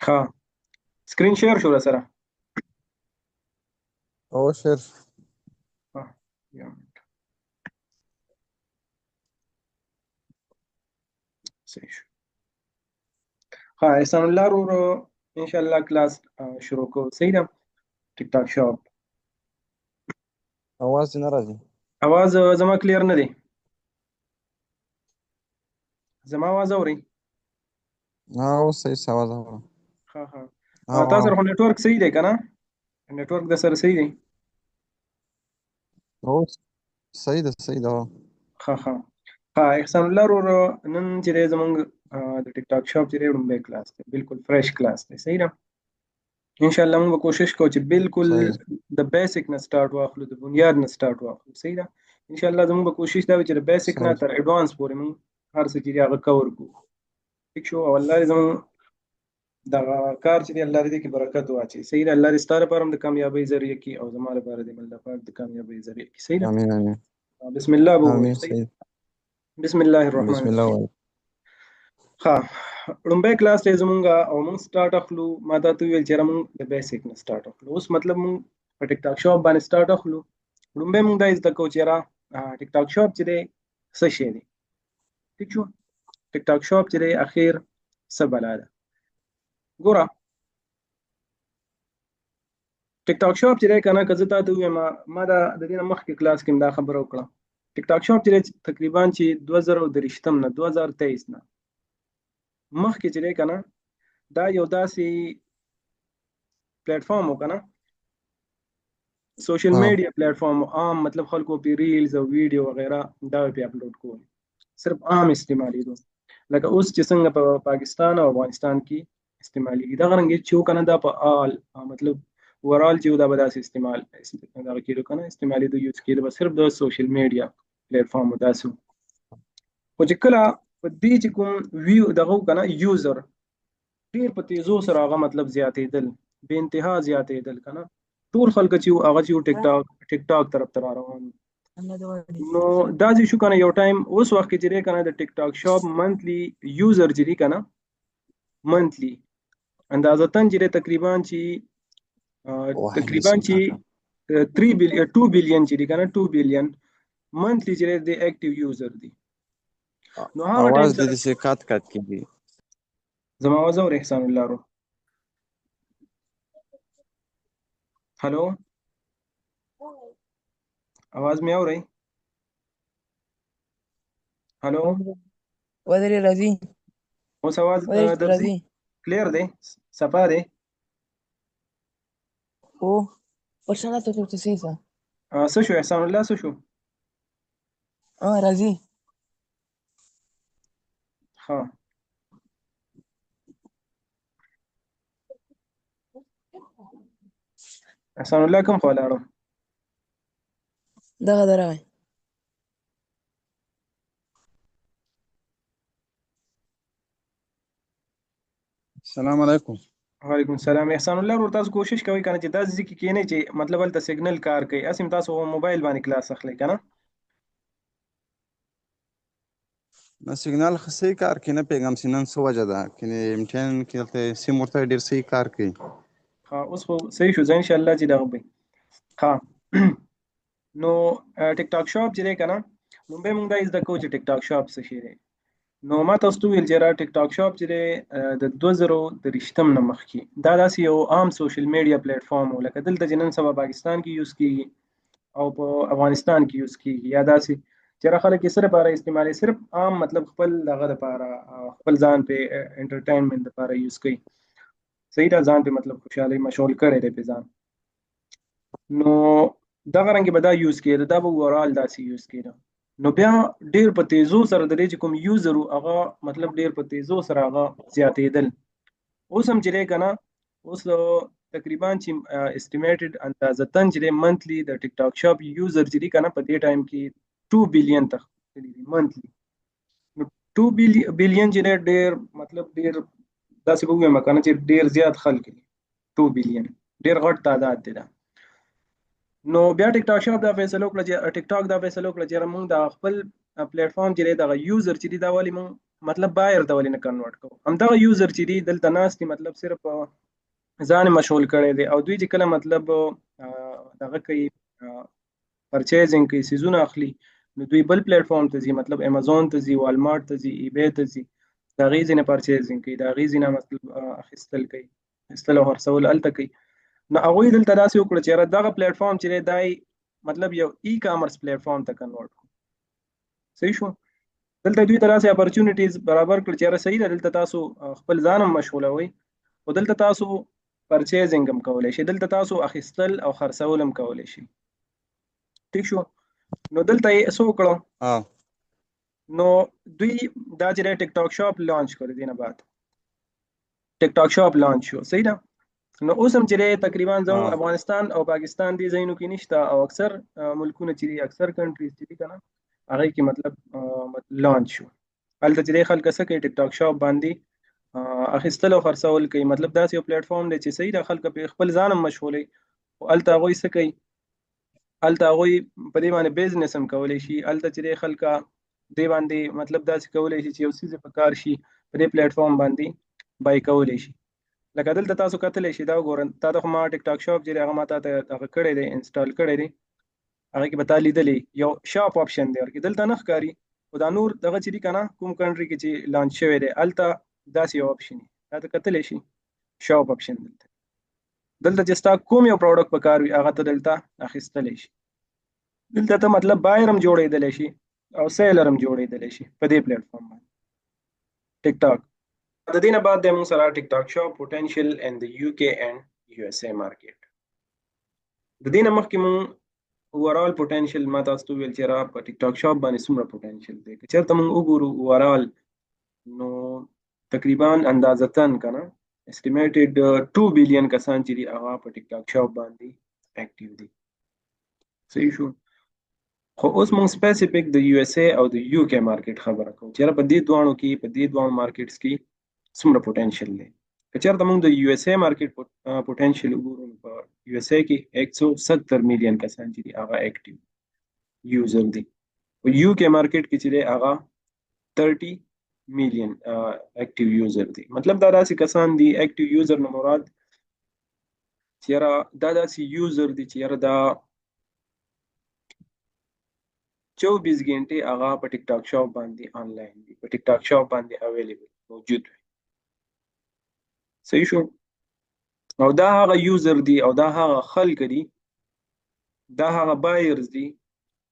ها سکرین شیر شو را سره. او شیر ها یا صحیح شو. ها احسان الله ورو ان شاء الله کلاس شروع کو. صحیح ده. ټیک ټاک شاپ اواز نه راځي. اواز زما کلیر نه دی. زما اواز اوري. اوس صحیح اواز اورم. ها ها او تاسو سره نیټ ورک صحیح دی کنه؟ نیټ ورک د سره صحیح دی. اوس صحیح ده. ها ها ها احسان الله ورو نن چې دی زمونږ د ټیک ټاک شاپ چې دی لومړی کلاس دی، بالکل فرش کلاس دی. صحیح ده. ان شاء الله موږ به کوشش کوو چې بالکل صحیح د بیسیک نه سٹارټ واخلو، د بنیاد نه سٹارټ واخلو. صحیح ده. ان شاء الله زموږ به کوشش دا وي چې د بیسیک نه صحیح تر ایڈوانس پورې موږ هر څه چې دی هغه کور کړو. ٹھیک شو. او الله دې زموږ دغه کار چې دی الله دې کې برکت واچي. صحیح ده. الله دې ستاره لپاره هم د کامیابی ذریعہ کی او زموږ لپاره دې الله پاک د کامیابی ذریعہ کی. صحیح ده. امين امين بسم الله بو. امين. صحیح. صحیح. بسم الله الرحمن بسم الله الرحیم. وایي. ها لومبه کلاس ته زمونږه او مونږ سٹارټ اخلو. ما ته ویل چې موږ د بیسیک نه سٹارټ اخلو. اوس مطلب مونږ په ټیک ټاک شاپ باندې سٹارټ اخلو. لومبه مونږ دا زده کوو چې ټیک ټاک شاپ چې دی څه شی دی. ٹھیک شو. ټیک ټاک شاپ چې دی اخیر څه بلا ده. ګوره ټیک ټاک شاپ چې دی کنه که زه تاسو وایم ما دا د دې نه مخکې کلاس کې دا خبره وکړه. ټیک ټاک شاپ چې دی تقریبا چې 2023 نه 2023 نه مخکې چې دی کنه دا یو داسې پلیټ فارم وکنه، سوشل میډیا پلیټ فارم. عام مطلب خلکو په ریلز او ویډیو وغیرہ دا په اپلوډ کول، صرف عام استعمالېدو. لکه اوس چې څنګه په پاکستان او افغانستان کې استعمالېږي دا غرنګ چې وکنه دا په آل مطلب اورال چې دا به داسې استعمال دا کېدو کنه استعمالېدو یوز کېدو به صرف د سوشل میډیا پلیټ فارم داسې. خو چې کله په دې چې کوم ویو دغه کنه یوزر ډیر په تیزو سره هغه مطلب زیاتېدل، به انتها زیاتېدل کنه. ټول خلک چې هغه چې ټیک ټاک طرف ته روان. نو دا چې شو کنه یو ټایم اوس وخت کې چې کنه د ټیک ټاک شاپ منتلی یوزر چې کنه منتلی اندازه تن چې تقریبا چې 2 بلین چې کنه 2 بلین منتلی چې د اکټیو یوزر دي. نو هغه اواز دې څه کات کیږي. زما आवाज اور احسان الله رو. हेलो आवाज में आ रही. हेलो ودري راځي. اوس आवाज راځي. क्लियर دی صفا دی. او پرشنه ته څه څه څه شو احسان الله څه شو. راځي. ها احسان الله کوم خو لاړو. دغه دراوي. السلام علیکم. وعلیکم السلام. احسان الله ورته تاسو کوشش کوئ کنه چې تاسو ځکه کې نه چې مطلب ولته سیګنل کار کوي. اسیم تاسو موبایل باندې کلاس اخلي کنه. نو سیګنال خسي کار کې نه پیغام سینن سو وجه ده کنه امتحان کې ته سیم ورته ډیر صحیح کار کوي. ها اوس خو صحیح شو ان شاء الله چې دا وي. ها نو ټیک ټاک شاپ چې کنه لومبه مونږ دا زده کوو چې ټیک ټاک شاپ څه شي دی. نو ما تاسو ویل چې ټیک ټاک شاپ چې د 2023 نه مخکې دا داسې یو عام سوشل میډیا پلیټ فارم و لکه دلته جنن سبا پاکستان کې یوز کیږي او په افغانستان کې یوز کیږي. یا داسې چې خلک یې صرف لپاره استعمالي، صرف عام مطلب خپل دغه لپاره خپل ځان په انټرټینمنت لپاره یوز کوي. صحیح ده. ځان په مطلب خوشحالي مشغول کړي دی په ځان. نو دغه رنګ به دا یوز کېده، دا به اورال داسې یوز کېده. نو بیا ډیر په تیزو سره د دې چې کوم یوزر هغه مطلب ډیر په تیزو سره هغه زیاتېدل. اوس هم چې کنه اوس تقریبا چې استیمیټډ اندازتن چې منتلی د ټیک ټاک شاپ یوزر چې کنه په دې ټایم کې 2 بلین ته منتلی. نو 2 بلین چې ډیر مطلب ډیر داسې وګورم کنه چې ډیر زیات خلک دي. 2 بلین ډیر غټ تعداد دی. نو بیا ټیک ټاک شاپ دا فیصله وکړه چې ټیک ټاک دا فیصله وکړه چې موږ د خپل پلیټ فارم چې د یوزر چې دا والی موږ مطلب بایر ته ولې نه کنورټ کوو. همدغه یوزر چې دی دلته ناست دي مطلب صرف ځان یې مشغول کړی دی، او دوی چې کله مطلب دغه کوي پرچیزینګ کوي، سیزونه اخلي، نو دوی بل پلیټ فارم ته ځي، مطلب امازون ته ځي، والمارټ ته ځي، ای بی ته ځي، د هغې ځینې پرچیزینګ کوي، د هغې ځینې مطلب اخیستل کوي، اخیستل او خرڅول هلته کوي. نو هغوی دلته داسې وکړه چې یاره دغه پلیټ فارم چې دی دا مطلب یو ای کامرس پلیټ فارم ته کنورټ کړو. صحیح شو. دلته دوی ته داسې اپرچونیټیز برابر کړ چې یاره صحیح ده، دلته تاسو خپل ځان هم مشغولوئ، خو دلته تاسو پرچیزینګ هم کولی شئ، دلته تاسو اخیستل او خرڅول هم کولی شئ. ٹھیک شو. نو دلته یې څه وکړو، نو دوی دا چې دی ټیک ټاک شاپ لانچ کړی، دې نه بعد ټیک ټاک شاپ لانچ شو. صحیح ده. نو اوس هم چې دی تقریبا زموږ افغانستان او پاکستان دې ځایونو کې نشته، او اکثر ملکونه چې دي، اکثر کنټریز چې دي که نه، هغې کې مطلب لانچ شو. هلته چې دی خلک څه کوي، ټیک ټاک شاپ باندې اخیستل او خرڅول کوي. مطلب داسې یو پلیټ فارم دی چې صحیح ده، خلک پې خپل ځان هم مشغولوي، خو هلته هغوی څه کوي، هلته هغوی په دې باندې بزنس هم کولی شي. هلته چې دی خلکه دې باندې مطلب داسې کولی شي چې یو څیز په کار شي په دې پلیټ فارم باندې بای کولی شي. لکه دلته تاسو کتلی شئ، دا وګورئ، تا ته خو ما ټیک ټاک شاپ چې دی هغه ما تا ته هغه کړی دی، انسټال کړی دی، هغه کې به تا لیدلی یو شاپ آپشن دی ورکې، دلته نه ښکاري، خو دا نور دغه چې دي که نه کوم کنټري کې چې لانچ شوی دی هلته داسې یو آپشن وي، تا ته کتلی شي شاپ آپشن دلته چې ستا کوم یو پروډکټ په کار وي هغه ته دلته اخیستلی شي. دلته ته مطلب بایر هم جوړېدلی شي او سیلر هم جوړېدلی شي په دې پلیټ فارم باندې ټیک ټاک. د دې نه بعد دی موږ سره ټیک ټاک شاپ پوټینشیل ان د یو کې اینډ یو اس اے مارکیټ. د دې نه مخکې موږ اوورال پوټینشیل ما تاسو ته وویل چې را په ټیک ټاک شاپ باندې څومره پوټینشیل دی. که چېرته موږ وګورو اوورال نو تقریبا اندازتن که نه اسټیمیټډ 2 بلین کسان چې دي هغه په ټیک ټاک شاپ باندې اکټیو دي. صحیح شو. خو اوس موږ سپیسیفیک د یو اس اے او د یو کې مارکیټ خبره کوو چې په دې دواړو کې په دې دواړو مارکیټس کې څومره پوټینشیل دی. که چېرته موږ د یو اس اے مارکیټ پوټینشیل وګورو، په یو اس اے کې 170 میلیون کسان چې دي هغه اکټیو یوزر دي. په یو کې مارکیټ کې چې دی هغه 30 میلیون اکټیو یوزر دي. مطلب دا داسې کسان دي، اکټیو یوزر نه مراد چې یاره دا داسې یوزر دي چې یاره دا 24 غنټې هغه په ټیک ټاک شاپ باندې آنلاین دي، په ټیک ټاک شاپ باندې اویلیبل موجود وي. صحیح شو. او دا هغه یوزر دي او دا هغه خلک دي، دا هغه بایرز دي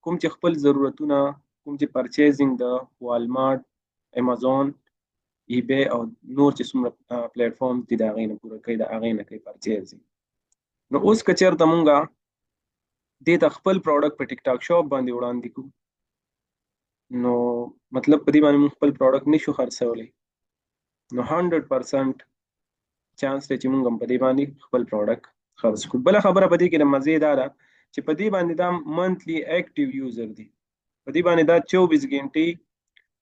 کوم چې خپل ضرورتونه، کوم چې پرچیزینګ د والمارټ، امازون، ای بی او نور چې څومره پلیټ فارمز دي د هغې نه پوره کوي، د هغې نه کوي پرچیزینګ. نو اوس که چېرته مونږ دې ته خپل پروډکټ په ټیک ټاک شاپ باندې وړاندې کړو، نو مطلب په دې باندې مونږ خپل پروډکټ نشو خرڅولی، نو 100% چانس دی چې مونږ هم په دې باندې خپل پروډکټ خرڅ کړو. بله خبره په دې کې د مزې دا ده چې په دې باندې دا منتلی اکټیو یوزر دي، په دې باندې دا 24 غنټې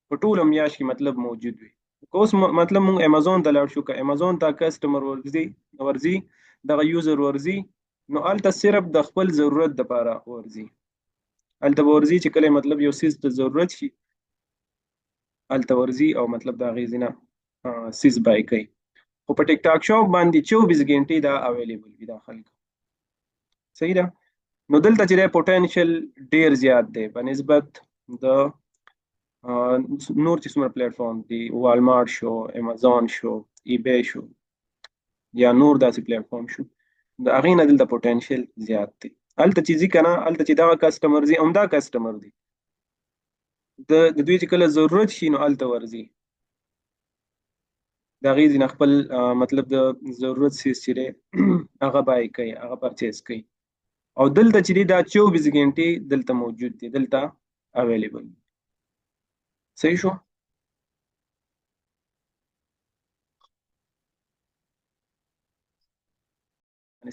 په ټوله میاشت کې مطلب موجود وي. که اوس مطلب مونږ امازون ته لاړ شو، که امازون ته کسټمر ورځي دغه یوزر ورځي، نو هلته صرف د خپل ضرورت دپاره ورځي، هلته به ورځي چې کله مطلب یو څیز ته ضرورت شي هلته ورځي او مطلب د هغې ځینه څیز بای کوي. خو په ټیک ټاک شاپ باندې 24 غنټې دا اویلیبل وي دا خلک. صحیح ده. نو دلته چې دی پوټینشیل ډیر زیات دی په نسبت د نور چې څومره پلیټ فارم دي، والمارټ شو، امازون شو، ای بی شو، یا نور داسې پلیټ فارم شو، د هغې نه دلته پوټینشیل زیات دی. هلته چې ځي که نه، هلته چې دغه کسټمر ځي همدا کسټمر دی، د دوی چې کله ضرورت شي نو هلته ورځي، د هغې ځینه خپل مطلب د ضرورت څیز چې دی هغه بای کوي، هغه پرچیز کوي. او دلته چې دی دا 24 غنټې دلته موجود دی، دلته اویلیبل. صحیح شو.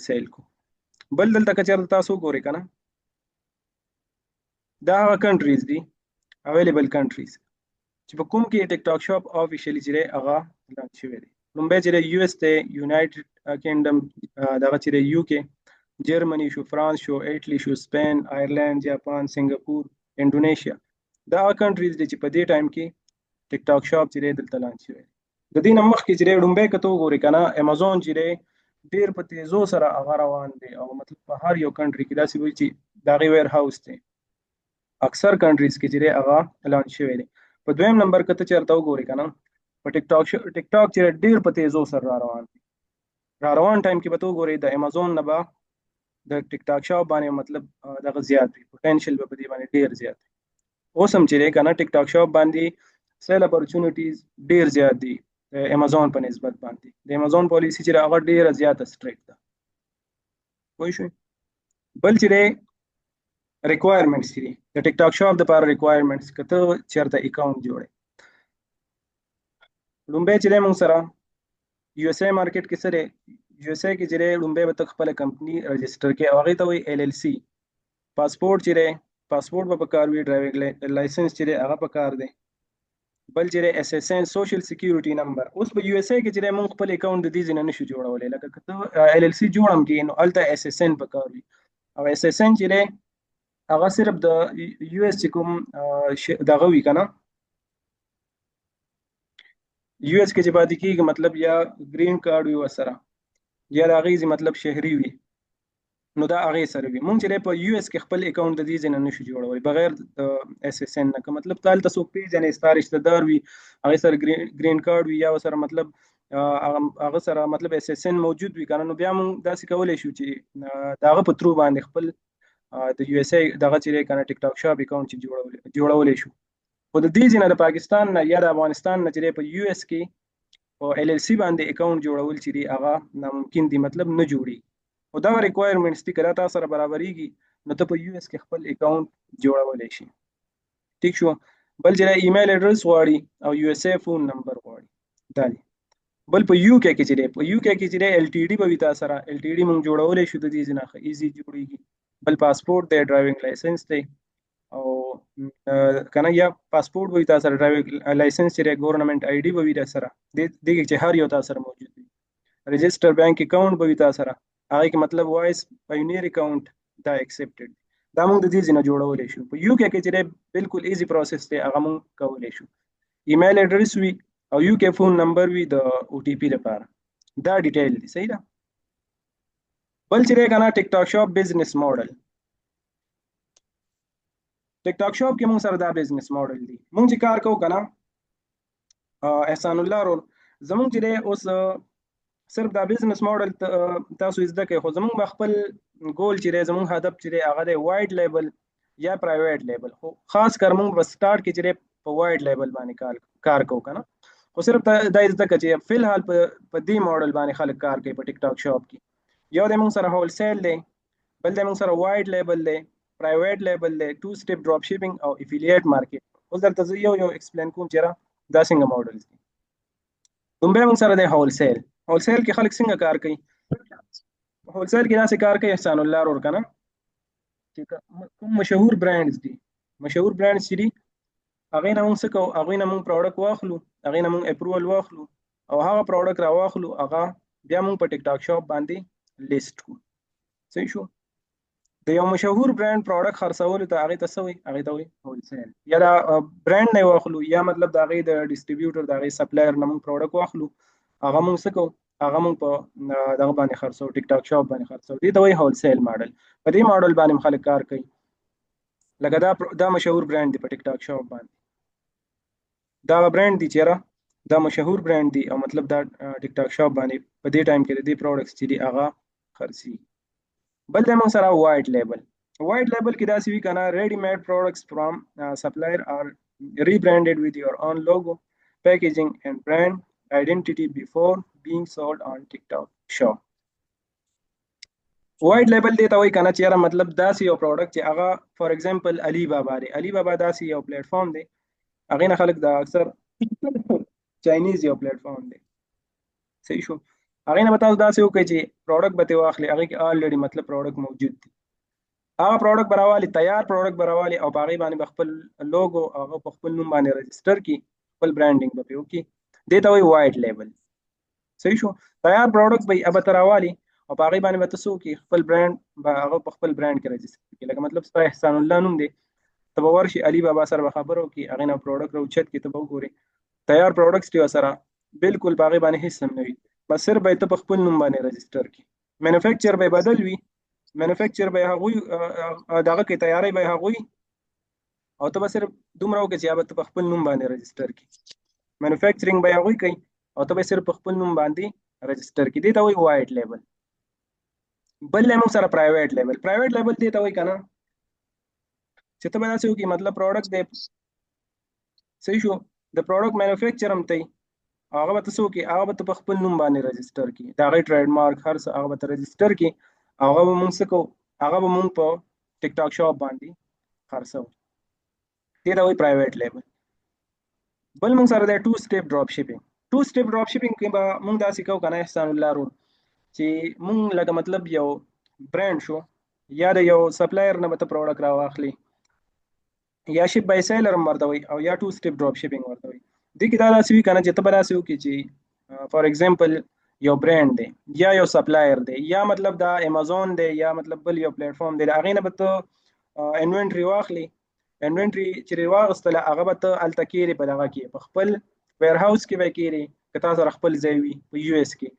سیل کو بل دلته که چېرته تاسو وګورئ که نه، دا هغه کنټریز دي، اویلیبل کنټریز چې په کوم کې ټیک ټاک شاپ آفیشیلي چې دی هغه لانچ شوی دی. لومبی چې دی یو اس دی، یونایټډ کینګډم، دغه چې دی یو کې، جرمني شو، فرانس شو، ایټلی شو، سپین، آیرلینډ، جاپان، سنګاپور، انډونیشیا. دا هغه کنټریز دي چې په دې ټایم کې ټیک ټاک شاپ چې دی دلته لانچ شوی د دې نه مخکې چې دی ډومبی که ته وګورې که نه امازون چې دی ډېر په تیزو سره هغه روان دی او مطلب په هر یو کنټري کې داسې وایي چې د هغې ویر هاوس دی اکثر کنټریز کې چې دی هغه لانچ شوی دی په دویم نمبر که ته چېرته وګورې که نه په ټیک ټاک چې ډېر په تیزو سره را روان دی را روان ټایم کې به ته وګورې د امازون نه به د ټیک ټاک شاپ باندې مطلب دغه زیات وي پوټینشل به په دې باندې ډېر زیات وي اوس هم چې دی که نه ټیک ټاک شاپ باندې سیل اپورچونیټیز ډېر زیات دي د امازون په نسبت باندې د امازون پالیسي چې هغه ډېره زیاته سټریکټ ده پوه شوې بل چې دی ریکوایرمنټس چې دي د ټیک ټاک شاپ دپاره ریکوایرمنټس که ته چېرته اکاونټ جوړې لومبی چې دی موږ سره یو اس اے مارکیټ کې څه دی یو اس اے کې چې دی لومبی به ته خپله کمپني رجسټر کې او هغې ته وایي ایل ایل سی پاسپورټ چې دی پاسپورټ به پکار وي ډرایوینګ لایسنس چې دی هغه پکار دی بل چې دی اس ایس این سوشل سیکیورټي نمبر اوس په یو اس اے کې چې دی موږ خپل اکاونټ د دې ځای نه نشو جوړولی لکه که ته ایل ایل سی جوړ هم کړي نو هلته اس ایس این پکار وي او اس ایس این چې دی هغه صرف د یو ایس چې کوم دغه وي که نه یو ایس کې چې پاتې کېږي مطلب یا ګرین کارډ وي ورسره یا د هغې مطلب شهري وي نو دا هغې سره وي موږ چې دی په یو ایس کې خپل اکاونټ د دې ځای نه نشو جوړولی بغیر د اس ایس این نه که مطلب ته هلته څوک پېژنې ستا رشته دار وي هغې سره ګرین کارډ وي یا ورسره مطلب هغه سره مطلب اس ایس این موجود وي که نه نو بیا موږ داسې کولی شو چې د هغه په ترو باندې خپل د یو اس اے دغه چې دی که نه ټیک ټاک شاپ اکاونټ چې جوړولی شو خو د دې ځای نه د پاکستان نه یا د افغانستان نه چې دی په یو ایس کې په ایل ایل سی باندې اکاونټ جوړول چې دی هغه ناممکن دي مطلب نه جوړي او دا ریکوایرمنټس دي که دا تا سره برابریږي نو ته په یو ایس کې خپل اکاونټ جوړولی شي ټیک شو بل چې دی ایمیل ایډرس غواړي او یو اس اے فون نمبر غواړي دا دی بل په یو کې چې دی په یو کې چې دی ایل ټي ډي به وي تا سره ایل ټي ډي موږ جوړولی شو د دې ځای نه ښه ایزي جوړېږي بل پاسپورټ دی ډرایوینګ لایسنس دی او که نه یا پاسپورټ به وي تا سره ډرایوینګ لایسنس چې دی ګورنمنټ آی ډي به وي در سره دې کې چې هر یو تا سره موجود وي رجسټر بینک اکاونټ به وي تا سره هغې کې مطلب وایس پایونیر اکاونټ دا ایکسپټډ دا موږ د دې ځای نه جوړولی شو په یو کې چې دی بالکل ایزي پروسس دی هغه موږ کولی شو ایمیل ایډرس وي او یو کې فون نمبر وي د او ټي پي لپاره دا ډیټیل دی صحیح ده بل چې دی که نه ټیک ټاک شاپ بزنس موډل ټیک ټاک شاپ کې موږ سره دا بزنس موډل دی موږ چې کار کوو که نه احسان الله رول زموږ چې دی اوس صرف دا بزنس موډل تاسو زده کوئ خو زموږ به خپل ګول چې دی زموږ هدف چې دی هغه دی وایډ لیبل یا پرایویټ لیبل خو خاص کر موږ به سټارټ کې چې دی په وایډ لیبل باندې کار کوو که نه خو صرف دا زده کړه چې فی الحال په دې موډل باندې خلک کار کوي په ټیک ټاک شاپ کې یو دی موږ سره هول سیل دی بل دی موږ سره وایډ لیبل دی پرایویټ لیبل دی ټو سټیپ ډراپ شیپینګ او افیلیټ مارکیټ اوس درته زه یو ایکسپلین کوم چېرې دا څنګه موډلز دي لومبی موږ سره دی هول سیل کې خلک څنګه کار کوي هول سیل کې داسې کار کوي احسان الله رور که نه چې کوم مشهور برانډز دي مشهور برانډز چې دي هغې نه موږ څه کوو هغوی نه موږ پروډکټ واخلو هغې نه موږ اپروول واخلو او هغه پروډکټ را واخلو هغه بیا موږ په ټیک ټاک شاپ باندې لیست کړو صحیح شو د یو مشهور برانډ پروډکټ خرڅولو ته هغې ته څه وایي هغې ته وایي هول سیل یا دا برانډ نه واخلو یا مطلب د هغې د ډسټریبیوټر د هغې سپلایر نه موږ پروډکټ واخلو هغه موږ څه کوو هغه موږ په دغه باندې خرڅو ټیک ټاک شاپ باندې خرڅو دې ته وایي هول سیل ماډل په دې ماډل باندې خلک کار کوي لکه دا مشهور برانډ دی په ټیک ټاک شاپ باندې دا برانډ دی چېرې دا مشهور برانډ دی او مطلب دا ټیک ټاک شاپ باندې په دې ټایم کې د دې پروډکټس چې دي هغه خرڅي بل دی موږ سره وایډ لیبل کې داسې وي که نه ریډي میډ پروډکټس فرام سپلایر آر rebranded with your own logo, packaging and brand identity before being sold on TikTok shop. وایډ لیبل دی ته وایي که نه چېرې مطلب داسې یو پروډکټ چې هغه فار ایگزامپل علي بابا دی علي بابا داسې یو پلیټ فارم دی هغې نه خلک د اکثر چاینیز یو پلیټ فارم دی صحیح شو هغې نه به تاسو داسې وکړئ چې پروډکټ به ترې واخلئ هغې کې آلریډي مطلب پروډکټ موجود دی هغه پروډکټ به راوالي تیار پروډکټ به راوالي او په هغې باندې به خپل لوګو هغه په خپل نوم باندې رجسټر کړي خپل برانډینګ به پرې وکړي دې ته وایي وایډ لیبل صحیح شو تیار پروډکټ به به ته راوالي او په هغې باندې به ته څه وکړي خپل برانډ به هغه په خپل برانډ کې رجسټر کړي لکه مطلب ستا احسان الله نوم دی ته به ورشي علي بابا سره به خبره وکړي هغې نه پروډکټ راوچت کړي ته به وګورې تیار پروډکټس دی سره بالکل باغې باندې هیڅ هم نه وي، بس صرف به ته په خپل نوم باندې رجسټر کی، مینوفیکچر به بدل وي، مینوفیکچر به هغوی دغه کې تیاری به هغوی، او ته به صرف دومره وکړې چې یا به ته په خپل نوم باندې رجسټر کی، مینوفیکچرینګ به هغوی کوي او ته به صرف په خپل نوم باندې رجسټر کی. دې ته وایي وایټ لیبل. بل موږ سره پرایویټ لیبل دې ته وایي کنه چې ته به داسې وکړي مطلب پروډکټ دی صحیح شو، د پروډکټ مینوفیکچر هم ته هغه به ته څه وکړي، هغه به ته په خپل نوم باندې رجسټر کی، د هغې ټریډ مارک هر څه هغه به ته رجسټر کی، هغه به مونږ څه کوو، هغه به مونږ په ټیک ټاک شاپ باندې خرڅوو. دې ته وایي پرایویټ لیبل. بل مونږ سره دی 2 سټیپ ډراپ شیپینګ. 2 سټیپ ډراپ شیپینګ کې به مونږ داسې کوو کنه احسان الله رول، چې مونږ لکه مطلب یو برانډ شو یا د یو سپلایر نه به ته پروډکټ راواخلي، یا شپ بای سیلر هم ورته وي، او یا 2 سټیپ ډراپ شیپینګ ورته وي. دې کې دا داسې وي کنه چې ته به داسې وکړي چې فار ایگزامپل یو برانډ دی یا یو سپلایر دی یا مطلب دا امازون دی یا مطلب بل یو پلیټ فارم دی، هغې نه به ته انوینټري واخلي، انوینټري چې واغستله هغه به ته هلته کېرې په دغه کې په خپل ویر هاوس کې به کېرې که تا سره خپل ځای وي په یو اس کې،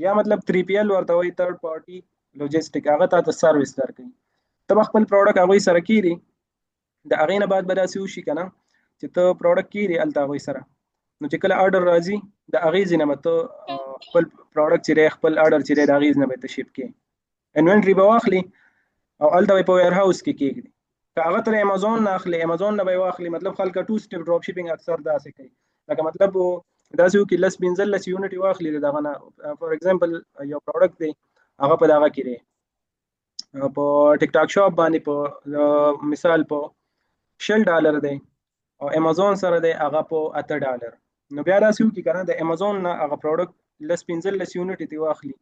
یا مطلب 3PL ورته وایي تھرډ پارټي لوجسټیک، هغه تا ته سروس درکوي، ته به خپل پروډکټ هغوی سره کېرې، د هغې نه بعد به داسې وشي که نه چې ته پروډکټ کېرې هلته هغوی سره، نو چې کله آرډر راځي د هغې ځای نه به ته خپل پروډکټ چې دی خپل آرډر چې دی د هغې نه به ته شپ کې انوینټري به واخلي او هلته به په ویر هاوس کې کېږدي. که هغه تر امازون نه اخلي امازون نه به یې واخلي، مطلب خلک 2 سټیپ ډراپ شیپینګ اکثر داسې کوي، لکه مطلب داسې وکړي 10-15 یونټ واخلي د دغه نه، فار ایگزامپل یو پروډکټ دی هغه په دغه کې دی په ټیک ټاک شاپ باندې په مثال په $10 دی او امازون سره دی هغه په $8، نو بیا داسې وکړي که نه د امازون نه هغه پروډکټ 10-15 یونټ ترې واخلي،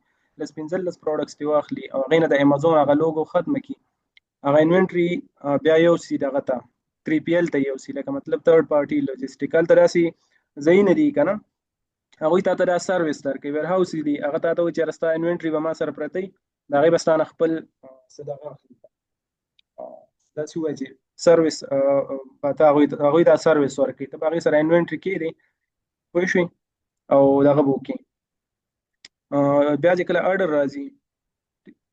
10-15 پروډکټس ترې واخلي او هغې نه د امازون هغه لوګو ختمه کړي، هغه انوینټري بیا یو سی دغه ته 3PL ته یو سی، لکه مطلب تھرډ پارټي لوجسټیک، هلته داسې ځایونه دي که نه هغوی تا ته دا سروس درکوي، ویر هاوس دي، هغه تا ته وایي چې یاره ستا انوینټري به ما سره پرته وي د هغې به ستا نه خپل څه دغه اخلي، داسې ووایي چې سروس ته هغوی دا سروس ورکوي، ته به هغې سره انوینټري کېږدې پوه شوې او دغه به وکړې. بیا چې کله آرډر راځي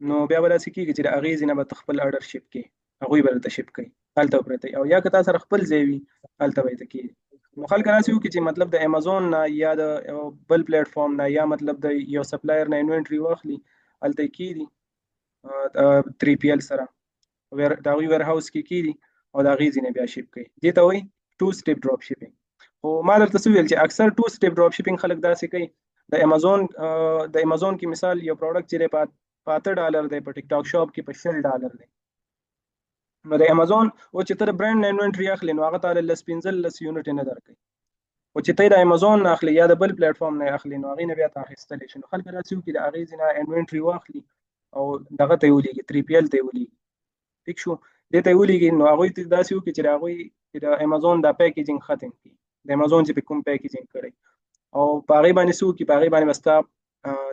نو بیا به داسې کېږي چې د هغې ځای نه به ته خپل آرډر شپ کړې، هغوی به درته شپ کوي هلته به پرته وي، او یا که تا سره خپل ځای وي هلته به یې ته کېږدي. نو خلک داسې وکړي چې مطلب د امازون نه یا د بل پلیټ فارم نه یا مطلب د یو سپلایر نه انوینټري واخلي هلته یې کېږدي 3PL سره د هغوی ویر هاوس کې کېږدي او د هغې ځای نه بیا شپ کوي. دې ته وایي 2 سټیپ ډراپ شیپینګ. خو ما درته څه ویل چې اکثر 2 سټیپ ډراپ شیپینګ خلک داسې کوي، د امازون کې مثال یو پروډکټ چې دی په $8 دی په ټیک ټاک شاپ کې په $10 دی، نو د امازون او چې ته د برانډ نه انوینټري اخلي نو هغه تعالی 10-15 یونټ نه درکوي، او چې ته د امازون نه اخلي یا د بل پلیټ فارم نه اخلي نو هغې نه بیا ته اخیستلی شي. نو خلک داسې وکړي د هغې ځای نه انوینټري واخلي او دغه ته یې ولېږي 3PL ته یې ولېږي، ټیک شو، دې ته یې ولېږي نو هغوی ته داسې وکړي چې د هغوی د امازون دا پیکیجنګ ختم کړي، د امازون چې په کوم پیکیجنګ کړی او په هغې باندې څه وکړي، په هغې باندې به ستا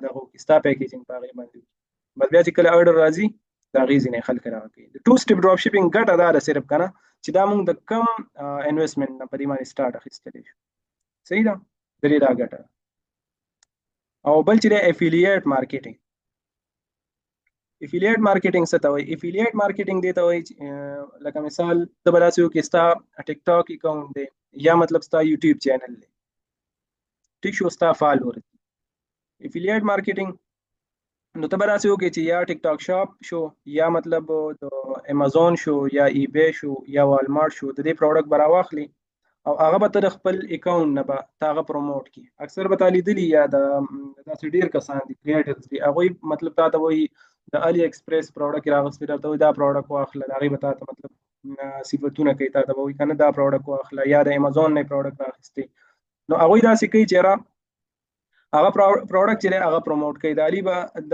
دغه وکړي ستا پیکیجنګ په هغې باندې وکړي، بس بیا چې کله آرډر راځي د هغې ځای نه خلک دغه کوي. د 2 سټیپ ډراپ شیپینګ ګټه دا ده صرف که نه چې دا موږ د کم انویسټمنټ نه په دې باندې سټارټ اخیستلی شو، صحیح ده، د دې دا ګټه. او بل چې دی افیلیټ مارکیټینګ. افیلیټ مارکیټینګ څه ته وایي؟ افیلیټ مارکیټینګ دې ته وایي لکه مثال ته به داسې وکړې ستا ټیک ټاک اکاونټ دی یا مطلب ستا یوټیوب چینل دی، ټیک شو، ستا فالوور دی. افیلیټ مارکیټینګ نو ته به داسې وکړې چې یا ټیک ټاک شاپ شو یا مطلب د امازون شو یا ای بے شو یا والمارټ شو، د دې پروډکټ به راواخلي او هغه به ته د خپل اکاونټ نه به ته هغه پروموټ کړي. اکثر به تا لیدلي یا د داسې ډېر کسان دي کریټرز دي هغوی مطلب تا ته وایي د علي ایکسپریس پروډکټ راغستی درته وایي دا پروډکټ واخله، د هغې به تا ته مطلب صفتونه کوي، تا ته به وایي که نه دا پروډکټ واخله، یا د امازون نه یې پروډکټ راخیستی، نو هغوی داسې کوي چې یاره هغه پروډکټ چې دی هغه پروموټ کوي، د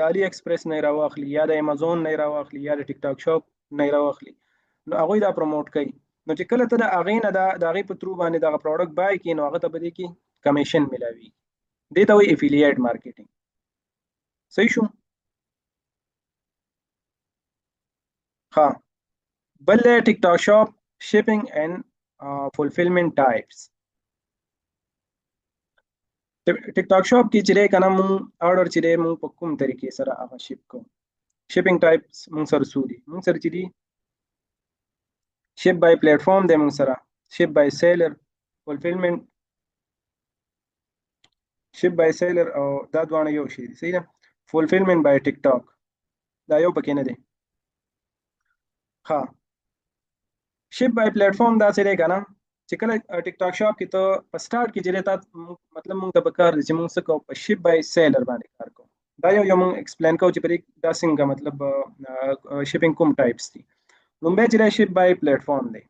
علي ایکسپریس نه یې راواخلي یا د امازون نه یې راواخلي یا د ټیک ټاک شاپ نه یې راواخلي، نو هغوی دا پروموټ کوي. نو چې کله ته د هغې نه د هغې په ترو باندې دغه پروډکټ بای کړي نو هغه ته به دې کې کمیشن میلاوي، دې ته وایي افیلیټ مارکیټینګ، صحیح شو. ها بل دی ټیک ټاک شاپ شیپینګ اینڈ فلفلمنٹ ټایپس. ټیک ټاک شاپ شیپینګ اینڈ فلفلمنٹ ټایپس. ټیک ټاک شاپ شیپینګ اینڈ فلفلمنٹ ټایپس. ټیک ټاک شاپ شیپینګ اینڈ فلفلمنٹ ټایپس ټیک ټاک شاپ کې چې دی کنه مونږ آرډر چې دی مونږ په کوم طریقې سره هغه شپ کوو. شپینګ ټایپس مونږ سره څو دي؟ مونږ سره چې دي شپ بای پلیټ فارم دی، مونږ سره شپ بای سیلر، فولفلمنٹ، شپ بای سیلر او دا دواړه یو شی دي. صحیح ده. فولفلمنٹ بای ټیک ټاک دا یو پکې نه دی. ها شپ بای پلیټ فارم دا څه دی کنه چې کله ټیک ټاک شاپ کې ته په سٹارټ کې چې تا مطلب مونږ ته پکار دي چې مونږ څه کوو، په شپ بای سیلر باندې کار کوو. دا یو مونږ ایکسپلین کوو چې په دې دا څنګه مطلب شپینګ کوم ټایپس دي. لومبه چې شپ بای پلیټ فارم دی.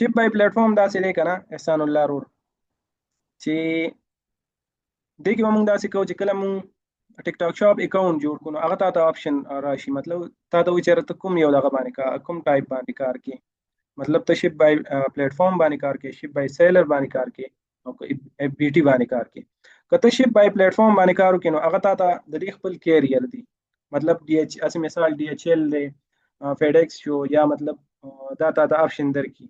شپ بای پلیټ فارم دا څه دی کنه احسان الله رور چې دې کې مونږ دا څه کوو چې کله مونږ ټیک ټاک شاپ اکاونټ جوړ کړو هغه ته آپشن راشي، مطلب تا ته وایي چې ته کوم یو دغه باندې کوم ټایپ باندې کار کې، مطلب ته شپ بای پلیټ فارم باندې کار کې، شپ بای سیلر باندې کار کې او اف بی ټی باندې کار کې. کته شپ بای پلیټ فارم باندې کار وکړو هغه ته د دې خپل کیریئر دی، مطلب ډي ایچ اس مثال ډي ایچ ال دی، فیډکس شو، یا مطلب دا ته آپشن درکې.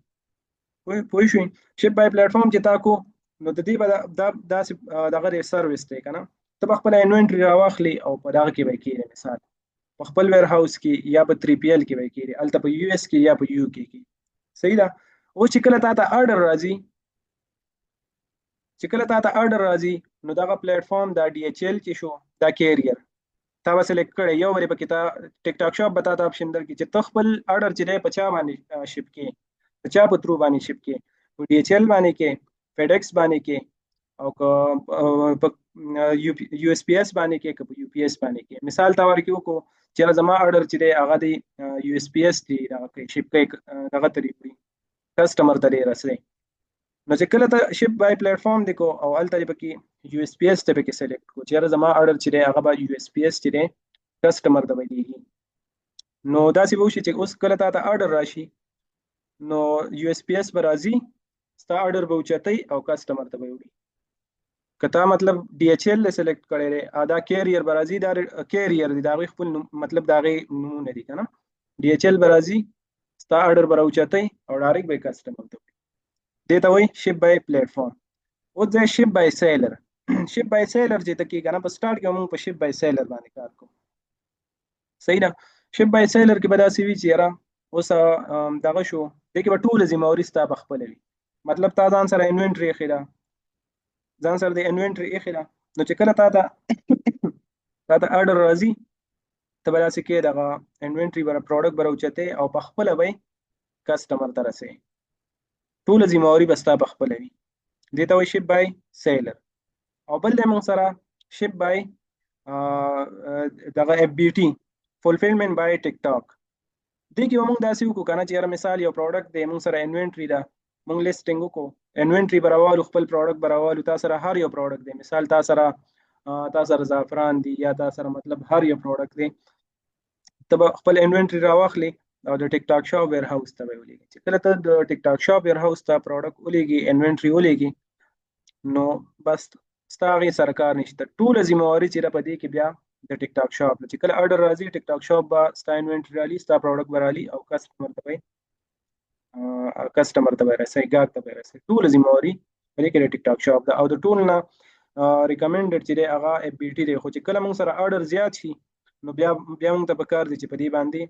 پوه شئ. شپ بای پلیټ فارم چې تا کو نو د دې دا دغه سرویس دی کنه، ته خپل انوینټری راواخلي او په دغه کې به کېږي، مثال په خپل ویر هاوس کې یا په 3PL کې به کېږي، الته په یو اس کې یا په یو کې. صحیح ده. او چې کله تا ته آرډر راځي، نو دغه پلیټ فارم دا ډي ایچ ال چې شو دا کیریئر تا به سلیکټ کړی، یو ورې پکې تا ټیک ټاک شاپ به تا ته آپشن درکړي چې ته خپل آرډر چې دی په چا باندې شپ کې، په چا په ترو باندې شپ کې، په ډي ایچ ال باندې کې، فیډکس باندې کې، او په یو اس پی اس باندې کې، که په یو پی اس باندې کې. مثال تا ورکړو کو چې زما آرډر چې دی هغه دی یو اس پی اس دی شپ کې دغه طریقې کسٹمر ته رسېږي. نو چې کله ته شپ بای پلیټ فارم دی کو او الته پکې یو اس پی اس ته پکې سلیکټ کو چې زما آرډر چې دی هغه به یو اس پی اس چې دی کسٹمر ته وایي. نو دا څه وشي چې اوس کله تا ته آرډر راشي نو یو اس پی اس به راځي، ستا آرډر به اوچتای او کسٹمر ته به وړي. کته مطلب ډي ایچ ال سلیکټ کړی دی دا کیریئر به راځي، دا کیریئر دی دا خپل مطلب دا غي نمونه دي کنه، ډي ایچ ال به راځي ستا آرډر به راوچتای او ډایرکټ به کسٹمر ته وړي. دته وای شپ بای پلیټ فارم. او ځای شپ بای سیلر. شپ بای سیلر چې تکي کنه په سٹارټ کې موږ په شپ بای سیلر باندې کار کوو. صحیح ده. شپ بای سیلر کې به دا سی وی چې را اوس دغه شو دغه په ټول ذمہواری ستا بخپل وي، مطلب تا ځان سره انوینټری اخیرا، ځان سره د انوینټری اخیرا، نو چې کله تا ته آرډر راځي ته به داسې کې دغه انوینټری بر پروډکټ بر اوچته او په خپل وي کسٹمر ته رسي، ټول ذمہواری بستا په خپل وي. دته وي شپ بای سیلر. او بل د موږ سره شپ بای دغه اف بی ټی فولفلمنٹ بای ټیک ټاک. دې کې موږ داسې وکړو کنه چې مثال یو پروډکټ دی موږ سره انوینټری دا موږ لیسټینګ وکړو، انوینټری براوالو خپل پروډکټ براوالو، تاسو سره هر یو پروډکټ دی، مثال تاسو سره زعفران دی یا تاسو سره مطلب هر یو پروډکټ دی، ته خپل انوینټری راواخلي او د ټیک ټاک شاپ ویر هاوس ته ولېږي. چې کله ته د ټیک ټاک شاپ ویر هاوس ته پروډکټ ولېږي، انوینټری ولېږي، نو بس ستاسو سرکار نشته، ټول ذمہواری چې په دې کې بیا د ټیک ټاک شاپ چې کله آرډر راځي ټیک ټاک شاپ با ستا انوینټری رالي، ستا پروډکټ برالي او کسٹمر ته رسي، ګاګ ته رسي، ټول ذمہواری په دې کې د ټیک ټاک شاپ دا. او د ټول نه ریکمندډ چې هغه اف بی ټی دی، خو چې کله موږ سره آرډر زیات شي نو بیا موږ ته پکار دي چې په دې باندې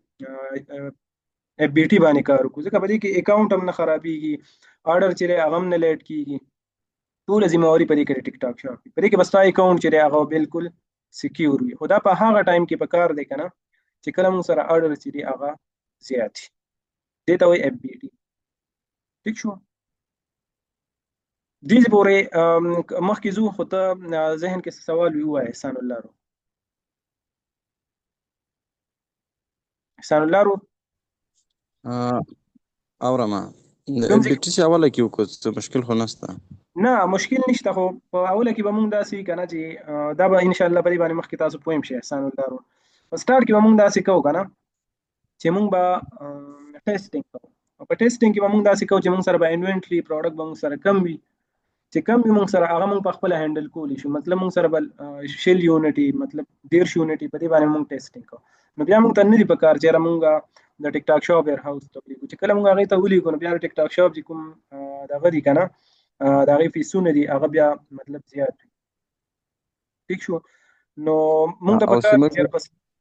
اف بی ټی باندې کار وکړو، ځکه په دې کې اکاونټ هم نه خرابېږي، آرډر چې هغه هم نه لیټ کیږي، ټول ذمہواری په دې کې ټیک ټاک شاپ په دې کې بس تا اکاونټ چې هغه بالکل سکیور وي. خدا په هغه ټایم کې پکار دی کنه چې کله موږ سره آرډر چې هغه زیات شي، دته وي اف بی ټی. ٹھیک شو. دې پورې مخکې زو خو ته ذهن کې سوال وی احسان الله رو. احسان الله رو اورما د بي ټي سي اوله کې وکړو څه مشکل خو نشته؟ نه مشکل نشته، خو په اوله کې به موږ داسې کنه چې دا به ان شاء الله په دې باندې مخکې تاسو پوهم شئ. احسان الله رو په سٹارټ کې به موږ داسې کوو کنه چې موږ به ټیسټینګ کوو، او په ټیسټینګ کې به موږ داسې کوو چې موږ سره به انوینټری پروډکټ به موږ سره کم وي، چې کم وي موږ سره هغه موږ په خپل هینډل کولی شو، مطلب موږ سره بل شل یونټي مطلب 1.5 یونټي په دې باندې موږ ټیسټینګ کوو. نو بیا موږ ته نه دي پکار چې موږ د ټیک ټاک شاپ ویر هاوس ته ولیکو، چې کله موږ هغه ته ولیکو نو بیا ټیک ټاک شاپ چې کوم دغه دي کنه د هغې فیسونه دي هغه بیا مطلب زیات وي. ټیک شو. نو موږ ته او پکار سیمه چې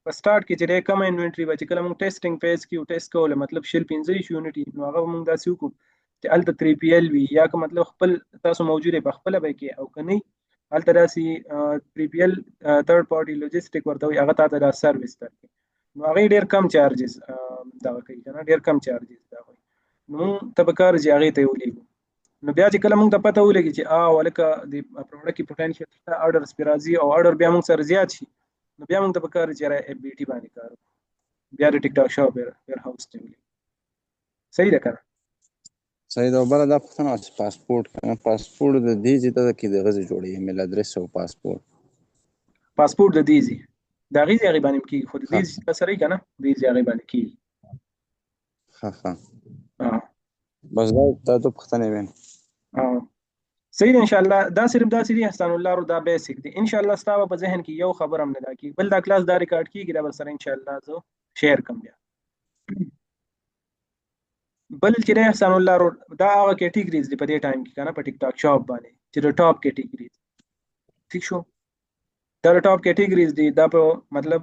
په سٹارټ کې چې ډېر کم انوینټري به چې کله موږ ټیسټینګ فیز کې ټیسټ کوله مطلب شل 15 یونټي نو هغه موږ داسې وکړو چې هلته 3PL وي یا که مطلب خپل تاسو موجود په خپله به کې او که نه هلته داسې 3PL تھرډ پارټي لوجستیک ورته وي هغه تاته دا سروس درکوي نو هغې ډېر کم چارجز دغه کوي که نه ډېر کم چارجز دا وي نو موږ ته پکار چې هغې ته یې ولیږو. نو بیا چې کله موږ ته پته ولګي چې ولکه د پروډکټ کې پوټنشل شته اډرز پې راځي او اډر بیا موږ سره زیات شي نو بیا موږ ته پکار چې اف بي ټي باندې کار وکړو بیا د ټیک ټاک شاپ ویر هاوس ته ولګو. صحیح ده که نه؟ صحیح ده. بله دا پوښتنه وه چې پاسپورټ د دې ځای ته کې دغه ځای جوړوي ایمیل ادرس او پاسپورټ د دې ځای د هغې ځای هغې باندې کېږي خو د دې ځای په سره یې که نه دې ځای هغې باندې کېږي. بس دا دو پوښتنې وې. صحیح ده. انشاءالله دا صرف داسې دي احسان الله رو دا بیسک دي. انشاءالله ستا په ذهن کې یو خبر هم نه دا کېږي بل دا کلاس دا ریکارډ کېږي دا به سره انشاءالله زه شیر کړم بیا. بل چې دی احسان الله رو دا هغه کیټیګریز دي په دې ټایم کې که نه په ټیک ټاک شاپ باندې چې د ټاپ کیټیګریز. ٹھیک شو. دا د ټاپ کیټیګریز دي دا په مطلب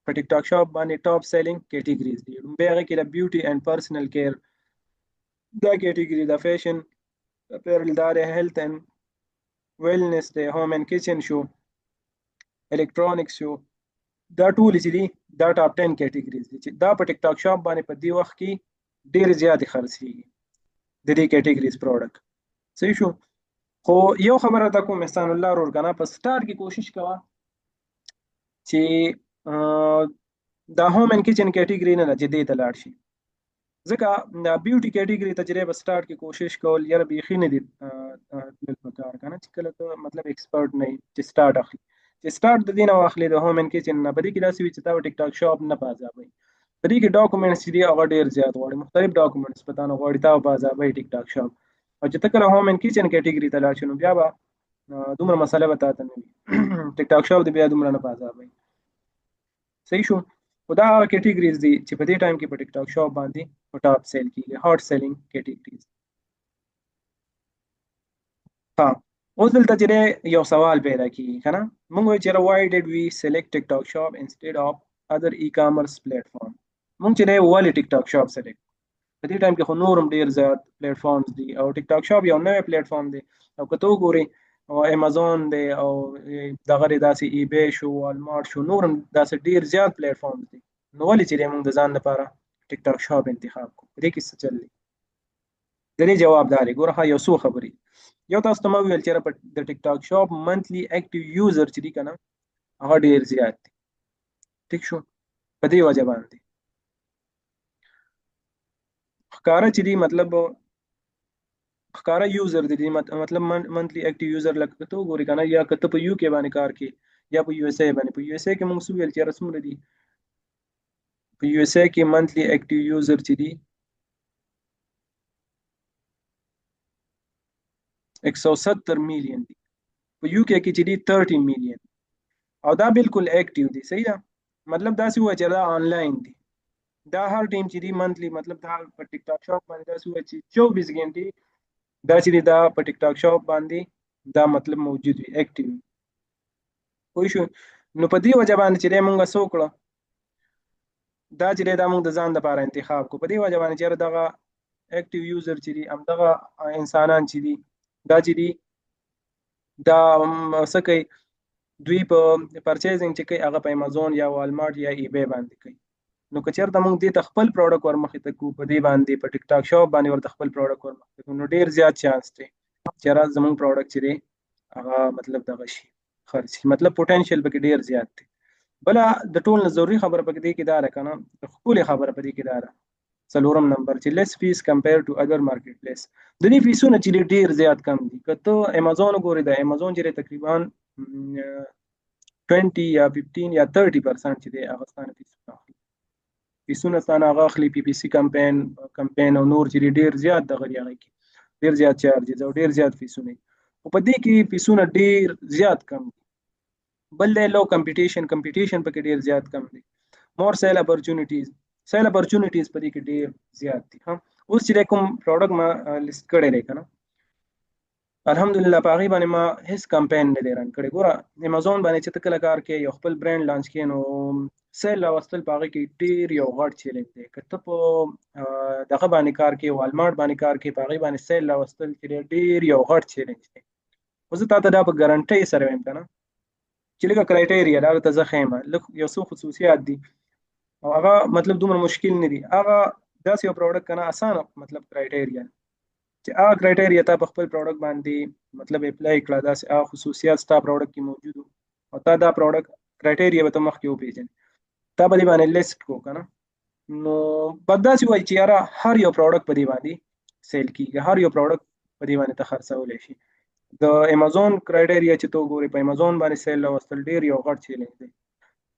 په ټیک ټاک شاپ باندې ټاپ سیلینګ کیټیګریز دي. لومبۍ هغې کې د بیوټي اینډ پرسنل کیر دا کیټیګري د فیشن اپیرل دا د هیلث اینډ ویلنس دی هوم اینډ کچن شو الکترونکس شو دا ټول چې دي دا ټاپ 10 کیټیګریز دي چې دا په ټیک ټاک شاپ باندې په دې وخت کې ډېر زیاتې خرڅېږي د دې کیټیګریز پروډکټ. صحیح شو. خو یو خبره تا کوم احسان الله رور کنه په سٹارټ کې کوشش کوه چې دا هوم اینډ کچن کیټیګري نه چې دې ته لاړ شي ځکه دا بیوټي کیټیګري ته چې په سٹارټ کې کوشش کول یاره بیخي نه دي تلل پکار که نه چې کله ته مطلب ایکسپرټ نه چې سٹارټ اخلي چې سٹارټ د دې نه واخلې د هوم اینډ کچن نه په دې کې داسې وي چې تا ټیک ټاک شاپ نه په عذابوي په دې کې ډاکومنټس چې دي هغه ډېر زیات غواړي مختلف ډاکومنټس په تا نه غواړي تا په عذابوي ټیک ټاک شاپ او چې ته کله هوم اینډ کچن کیټیګري ته لاړ شې نو بیا به دومره مسله به تا ته نه وي ټیک ټاک شاپ دې بیا دومره نه په عذابوي. صحیح شو. خو دا هغه کیټیګریز دي چې په دې ټایم کې په ټیک ټاک شاپ باندې په ټاپ سیل کېږي هاټ سیلینګ کیټیګریز. اوس دلته چې یو سوال پیدا کېږي که نه موږ وایو چې why did we select TikTok shop instead of other e-commerce platform موږ چې ولې ټیک ټاک شاپ سلیکټ په دې ټایم کې خو نور هم ډېر زیات پلیټ فارمز دي او ټیک ټاک شاپ یو نوی پلیټ فارم دی او که ته وګورې او امازون دی او دغه داسې ای بی شو والمارټ شو نور هم داسې ډېر زیات پلیټ فارمز دي نو ولې چې موږ د ځان لپاره ټیک ټاک شاپ انتخاب کړو په دې کې څه چل دی د دې جواب دا دی ګوره یو څو خبرې یو تاسو ته ما ویل چې د ټیک ټاک شاپ منتلی اکټیو یوزر چې دي که نه هغه ډېر زیات دي. ټیک شو. په دې وجه باندې ښکاره چې دي مطلب ښکاره یوزر دي مطلب منتلی اکټیو یوزر لکه ته وګورې که نه یا که ته په یو کې باندې کار کوې یا په یو ایس ای باندې په یو ایس ای کې موږ څه ویل چې څومره دي په یو ایس ای کې منتلی اکټیو یوزر چې دي 170 میلیون دي په یو کې چې دي 30 میلیون او دا بالکل اکټیو دي. صحیح ده. مطلب داسې وایي چې دا آنلاین دي دا هر ټیم چې دی منتلی مطلب دا په ټیک ټاک شاپ باندې داسې وایي چې 24 غنټې دا چې دی دا په ټیک ټاک شاپ باندې دا مطلب موجود وي اکټیو پوه شو. نو په دې وجه باندې چې دی مونږ څه وکړه دا چې دی دا مونږ د ځان لپاره انتخاب کړو په دې وجه باندې چې دغه اکټیو یوزر چې دي همدغه انسانان چې دي دا چې دي دا څه کوي دوی په پرچیزنګ چې کوي هغه په امازون یا والمارټ یا ای بی باندې کوي نو که چېرته موږ دې ته خپل پروډکټ ورمخې ته کړو په دې باندې په ټیک ټاک شاپ باندې ورته خپل پروډکټ ورمخې ته کړو نو ډېر زیات چانس دی چې راز زموږ پروډکټ چې دی هغه مطلب دغه شي خرڅ شي مطلب پوټنشل پکې ډېر زیات دی. بله د ټول نه ضروري خبره پکې دې کې دا ده که نه ښکلې خبره په دې کې دا ده څلورم نمبر چې لیس فیس کمپیر ټو ادر مارکیټ پلیس د دې فیسونه چې ډېر زیات کم دي که ته امازون وګورې د امازون چې تقریبا 20 یا 15 یا 30% چې دی هغه ستانه فیسونه اخلي فیسونه ستانه هغه اخلي پی پی سی کمپین او نور چې ډېر زیات دغه دی هغه کې ډېر زیات چارجز او ډېر زیات فیسونه خو په دې کې فیسونه ډېر زیات کم دي بل دی لو کمپټیشن پکې ډېر زیات کم دی مور سیل اپورچونیټیز په دې کې ډېر زیات دي. اوس چې کوم پروډکټ ما لیست کړی دی که نه الحمدلله په هغې باندې ما هیڅ کمپین نه دی رن کړی. ګوره امازون باندې چې ته کله کار کوې یو خپل برانډ لانچ کوې نو سیل راوستل په هغې کې ډېر یو غټ چیلنج دی. که ته په دغه باندې کار کوې والمارټ باندې کار کوې په هغې باندې سیل راوستل چې دی ډېر یو غټ چیلنج دی. خو زه تا ته دا په ګارنټۍ سره وایم که نه چې لږه کرایټیریا دا درته زه ښیم لږ یو څه خصوصیات دي او هغه مطلب دومره مشکل نه دي. هغه داسې یو پروډکټ که نه اسانه مطلب کرایټیریا چې هغه کرایټیریا تا په خپل پروډکټ باندې مطلب اپلای کړه داسې هغه خصوصیات ستا پروډکټ کې موجود وو او تا دا پروډکټ کرایټیریا به ته مخکې وپېژنې تا په دې باندې لیست کړو که نه نو به داسې وایي چې یاره هر یو پروډکټ په دې باندې سیل کېږي هر یو پروډکټ په دې باندې ته خرڅولی شي. د امازون کرایټیریا چې ته وګورې په امازون باندې سیل راوستل ډېر یو غټ چیلنج دی.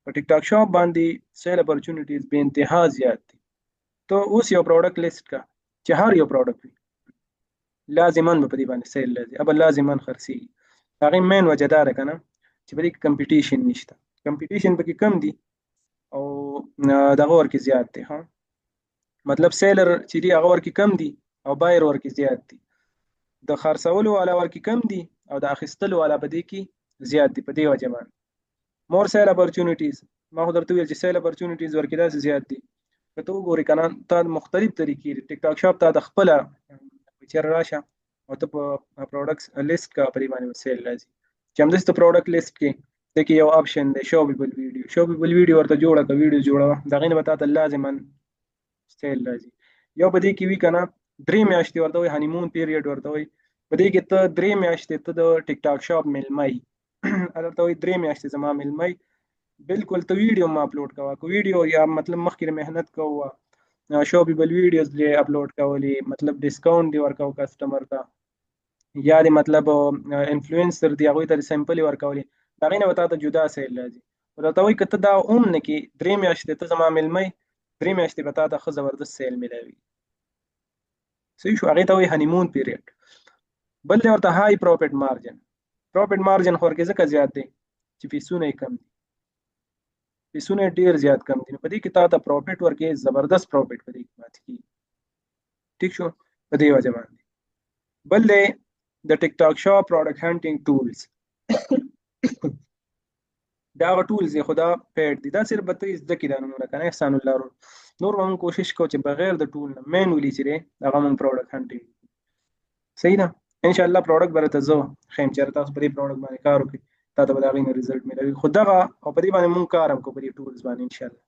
په ټیک ټاک شاپ باندې سیل اپورچونیټیز بې انتها زیات دي. ته اوس یو پروډکټ لیست کړه چې هر یو پروډکټ وي لازما به په دې باندې سیل راځي اب لازما خرڅېږي. هغې مین وجه دا ده که نه چې په دې کې کمپټیشن نشته. کمپټیشن پکې کم دي او دغه ورکې زیات دی. ها مطلب سیلر چې دي هغه ورکې کم دي او بایر ورکې زیات دي. د خرڅولو والا ورکې کم دي او د اخیستلو والا په دې کې زیات دي. په دې وجه باندې مور سیل اپورچونیټیز ما خو درته وویل چې سیل اپورچونیټیز ورکې داسې زیات دي. که ته وګورې که نه تا مختلف طریقې دي. ټیک ټاک شاپ تا د خپله چېرې راشه او ته په پروډکټس لیست کا په دې باندې سیل راځي چې همداسې ته پروډکټ لیست کې دې کې یو آپشن دی شوپیبل ویډیو. شوپیبل ویډیو ورته جوړه که ویډیو جوړوه د هغې نه به تا ته لازما سیل راځي. یو په دې کې وي که نه 3 میاشتې ورته وایي هنیمون پیریډ ورته وایي. په دې کې ته 3 میاشتې ته د ټیک ټاک شاپ میلمه یې درته وایي 3 میاشتې زما میلمه یې بالکل ته ویډیو ما اپلوډ کوه که ویډیو یا مطلب مخکې محنت کوه شوپیبل ویډیوز دې اپلوډ کولې مطلب ډسکاونټ دې ورکوه کسټمر ته یا دې مطلب انفلوئنسر دي هغوی ته سیمپل یې ورکولې د هغې نه به تا ته جدا سیل راځي. راته وایي که ته دا هم نه کې 3 میاشتې ته زما میلمه 3 میاشتې به تا ته ښه زبردست سیل میلاوي. صحیح شو. هغې ته وایي هنیمون پیریډ. بل دی ورته های پروفیټ مارجن. پروفیټ مارجن خو ورکې ځکه زیات دی چې فیسونه یې کم دي. فیسونه یې ډېر زیات کم دي نو په دې کې تا ته پروفیټ ورکې زبردست پروفیټ په دې کې پاتې کېږي. ټیک شو. په دې وجه باندې بل دی د ټیک ټاک شاپ پروډکټ هانټینګ ټولز. دا هغه ټولز دی خو دا پیډ دي. دا صرف به ته زده کړې دا نومونه که نه احسان الله نور به موږ کوشش کوو چې بغیر د ټول نه مینولي چې دی هغه موږ پروډکټ هانټینګ صحیح ده. انشاءالله پروډکټ به درته زه ښیم چې تاسو په دې پروډکټ باندې کار وکړئ تا ته به د هغې نه ریزلټ میلوي. خو دغه او په دې باندې موږ کار هم کوو په دې ټولز باندې انشاءالله.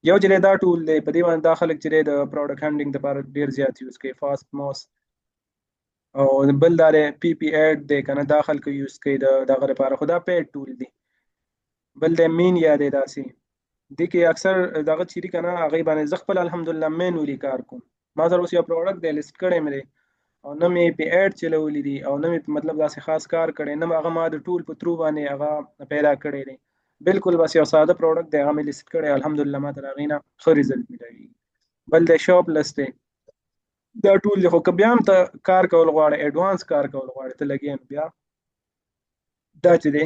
یو چې دی دا ټول دی په دې باندې دا خلک چې دی د پروډکټ هانټینګ دپاره ډېر زیات یوز کوي فاسټ موس او بل دا دی پی پی ایډ دی که نه دا خلک یوز کوي د دغه لپاره خو دا پیډ ټول دی. بل دی مین یا دی داسې دې کې اکثر دغه چې دي که نه هغې باندې زه خپل الحمدلله مینولي کار کوم. ما سره اوس یو پروډکټ دی لیست کړی مې دی او نه مې پې ایډ چلولی دي او نه مې مطلب داسې خاص کار کړی نه هغه ما د ټول په ترو باندې هغه پیدا کړی دی. بالکل بس یو ساده پروډکټ دی هغه مې لیست کړی الحمدلله ما ته د هغې نه ښه ریزلټ میلاوي. بل دی شاپ لس دی. دا ټول دی خو که بیا هم ته کار کول غواړې ایډوانس کار کول غواړې ته لګې نو بیا دا چې دی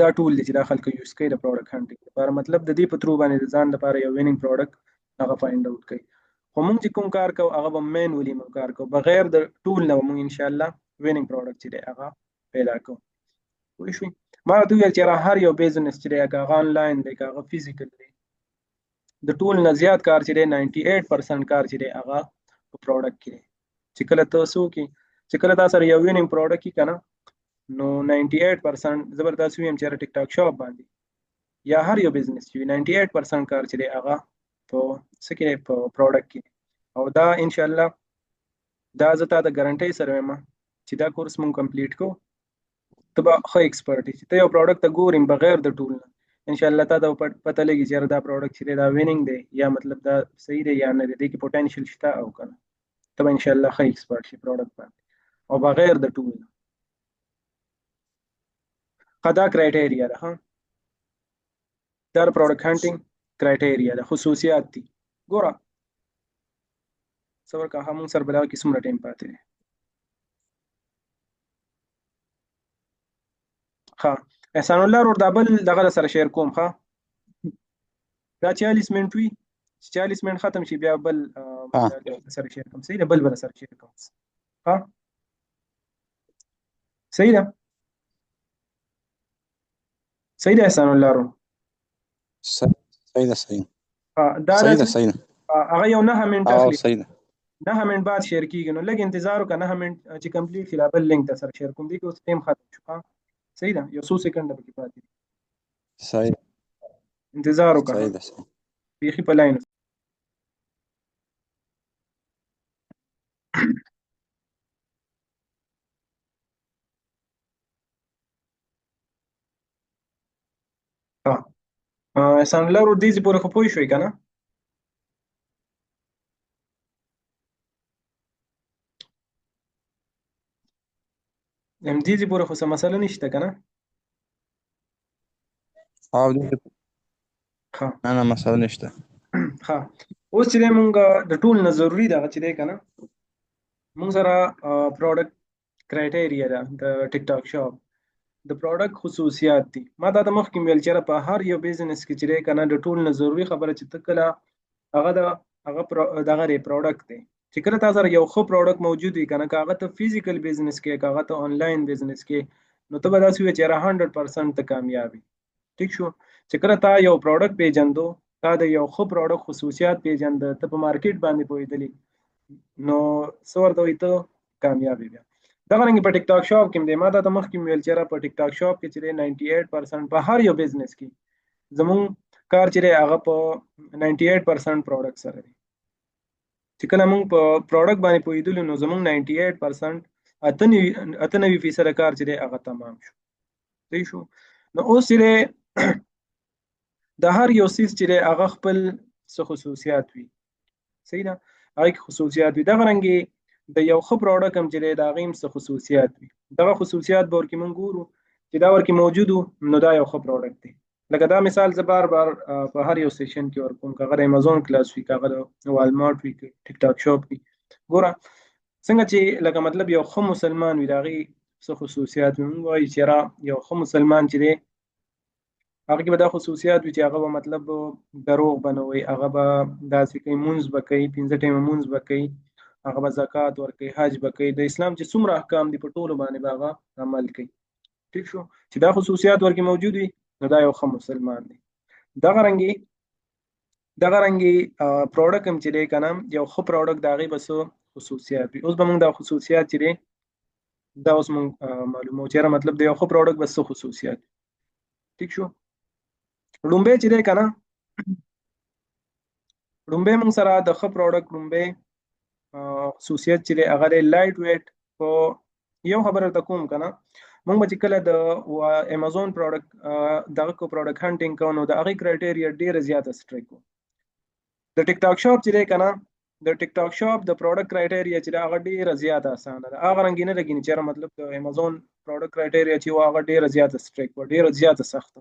دا ټول دی چې دا خلک یوز کوي د پروډکټ هانټینګ لپاره مطلب د دې په ترو باندې د ځان لپاره یو وینینګ پروډکټ هغه فایند اوټ کوي. خو موږ چې کوم کار کوو هغه به مینولي موږ کار کوو بغیر د ټول نه به موږ انشاءالله وینینګ پروډکټ چې دی هغه پیدا کوو. پوه شوې. ما راته وویل چې هر یو بزنس چې دی که هغه آنلاین دی که هغه فزیکل دی د ټول نه زیات کار چې دی 98% کار چې دی هغه په پروډکټ کې دی. چې کله ته څه وکړې چې کله تا سره یو وینینګ پروډکټ وي که نه نو 98% زه به تاسو ویم چې ټیک ټاک شاپ باندې یا هر یو بزنس چې 98% کار چې دی هغه په څه کې په پروډکټ کې او دا انشاءالله دا زه تا د ګارنټۍ سره وایم چې دا کورس مونږ کمپلیټ کوو ته به ښه ایکسپرټ یې چې ته یو پروډکټ ته ګورې بغیر د ټول نه انشاءالله تا ته پته لګي چې دا پروډکټ چې دی دا وینینګ دی یا مطلب دا صحیح دی یا نه دی دې کې پوټینشیل شته او که نه ته به انشاءالله ښه ایکسپرټ شي پروډکټ باندې او بغیر د ټول نه. دا کرایټیریا ده. ها دا پروډکټ هانټینګ کرایټیریا ده خصوصیات دي. ګوره صبر کا هم سر بلاو کې څومره ټایم پاتې دی. ها احسان الله ور دا بل دغه سره شیر کوم. ها دا 40 منټ وي 40 منټ ختم شي بیا بل سره شیر کوم صحیح ده بل سره شیر کوم. ها صحیح ده صحیح ده احسان الله رو صحیح ده صحیح دا صحیح ده داسې صحیح ده هغه یو 9 منټ او اخلي صحیح ده 9 منټ بعد شیر کیږي نو لږ انتظار وکړه 9 منټ چې کمپلیټ شي دا بل لینک ته سره شیر کوم دي کې اوس ټایم ختم شو صحیح ده یو څو سکند پکې پاتې دي. صحیح انتظار وکړه صحیح ده صحیح بیخي په لاین احسان الله رو دې پورې خو پوه شوي که نه همدې پورې خو څه مسله نشته که نه او دې ښه نه مسله نشته ښه اوس چې دی مونږ د ټول نه ضروري دغه چې دی که نه مونږ سره پروډکټ کرایټیریا ده د ټیک ټاک شاپ د پروډکټ خصوصیات دي ما دا د مخکې ویل چې په هر یو بزنس کې چې دی که نه د ټول نه ضروري خبره چې ته کله هغه دغه دی پروډکټ دی چې کله تا سره یو ښه پروډکټ موجود وي که نه که هغه ته فزیکل بزنس کې که هغه ته آنلاین بزنس کې نو ته به داسې وایې چې یاره 100% ته کامیاب وي ټیک شو چې کله تا یو پروډکټ پیژندو تا د یو ښه پروډکټ خصوصیات پیژنده ته په مارکیټ باندې پوهېدلی نو څه ورته وایي ته کامیاب یې بیا دغه رنګې په ټیک ټاک شاپ کې دی ما دا د مخکې ویل چې په ټیک ټاک شاپ کې چې دی 98% په هر یو بزنس کې زمونږ کار چې دی هغه په 98% پروډکټ سره دی چې کله موږ په پروډکټ باندې پوهېدلو نو زمونږ 98% 98% کار چې دی هغه تمام شو صحیح شو نو اوس چې دی د هر یو څیز چې دی هغه خپل څه خصوصیات وي صحیح ده هغه کې خصوصیات وي دغه رنګې د یو ښه پروډکټ هم چې دی د هغې هم څه خصوصیات وي دغه خصوصیات به ورکې موږ ګورو چې دا ورکې موجود وو نو دا یو ښه پروډکټ دی لکه دا مثال زه بار بار په هر یو سیشن کې ورکوم که هغه د امازون کلاس وي که هغه د والمارټ وي که ټیک ټاک شاپ وي ګوره څنګه چې لکه مطلب یو ښه مسلمان وي د هغې څه خصوصیات وي موږ وایو چې یاره یو ښه مسلمان چې دی هغه کې به دا خصوصیات وي چې هغه به مطلب دروغ به نه وایي هغه به داسې کوي مونځ به کوي 5 ټایمه مونځ به کوي هغه به زکات ورکوي حج به کوي د اسلام چې څومره احکام دي په ټولو باندې به هغه عمل کوي ټیک شو چې دا خصوصیات ورکې موجود وي نو دا یو ښه مسلمان دی دغه رنګې پروډکټ هم چې دی که نه یو ښه پروډکټ د هغې به څه خصوصیات وي اوس به موږ دا خصوصیات چې دی دا اوس موږ معلومو چې مطلب د یو ښه پروډکټ به څه خصوصیات ټیک شو لومبۍ چې دی که نه لومبۍ موږ سره د ښه پروډکټ لومبۍ خصوصیت چې دی هغه دی لایټ ویټ په یو خبره ته کوم که نه موږ به چې کله د امازون پروډکټ دغه کو پروډکټ هنټینګ کوو نو د هغې کرایټیریا ډېره زیاته سټریک وو د ټیک ټاک شاپ چې دی که نه د ټیک ټاک شاپ د پروډکټ کرایټیریا چې دی هغه ډېره زیاته اسانه ده هغه رنګې نه لګي چې مطلب د امازون پروډکټ کرایټیریا چې وو هغه ډېره زیاته سټریک وه ډېره زیاته سخته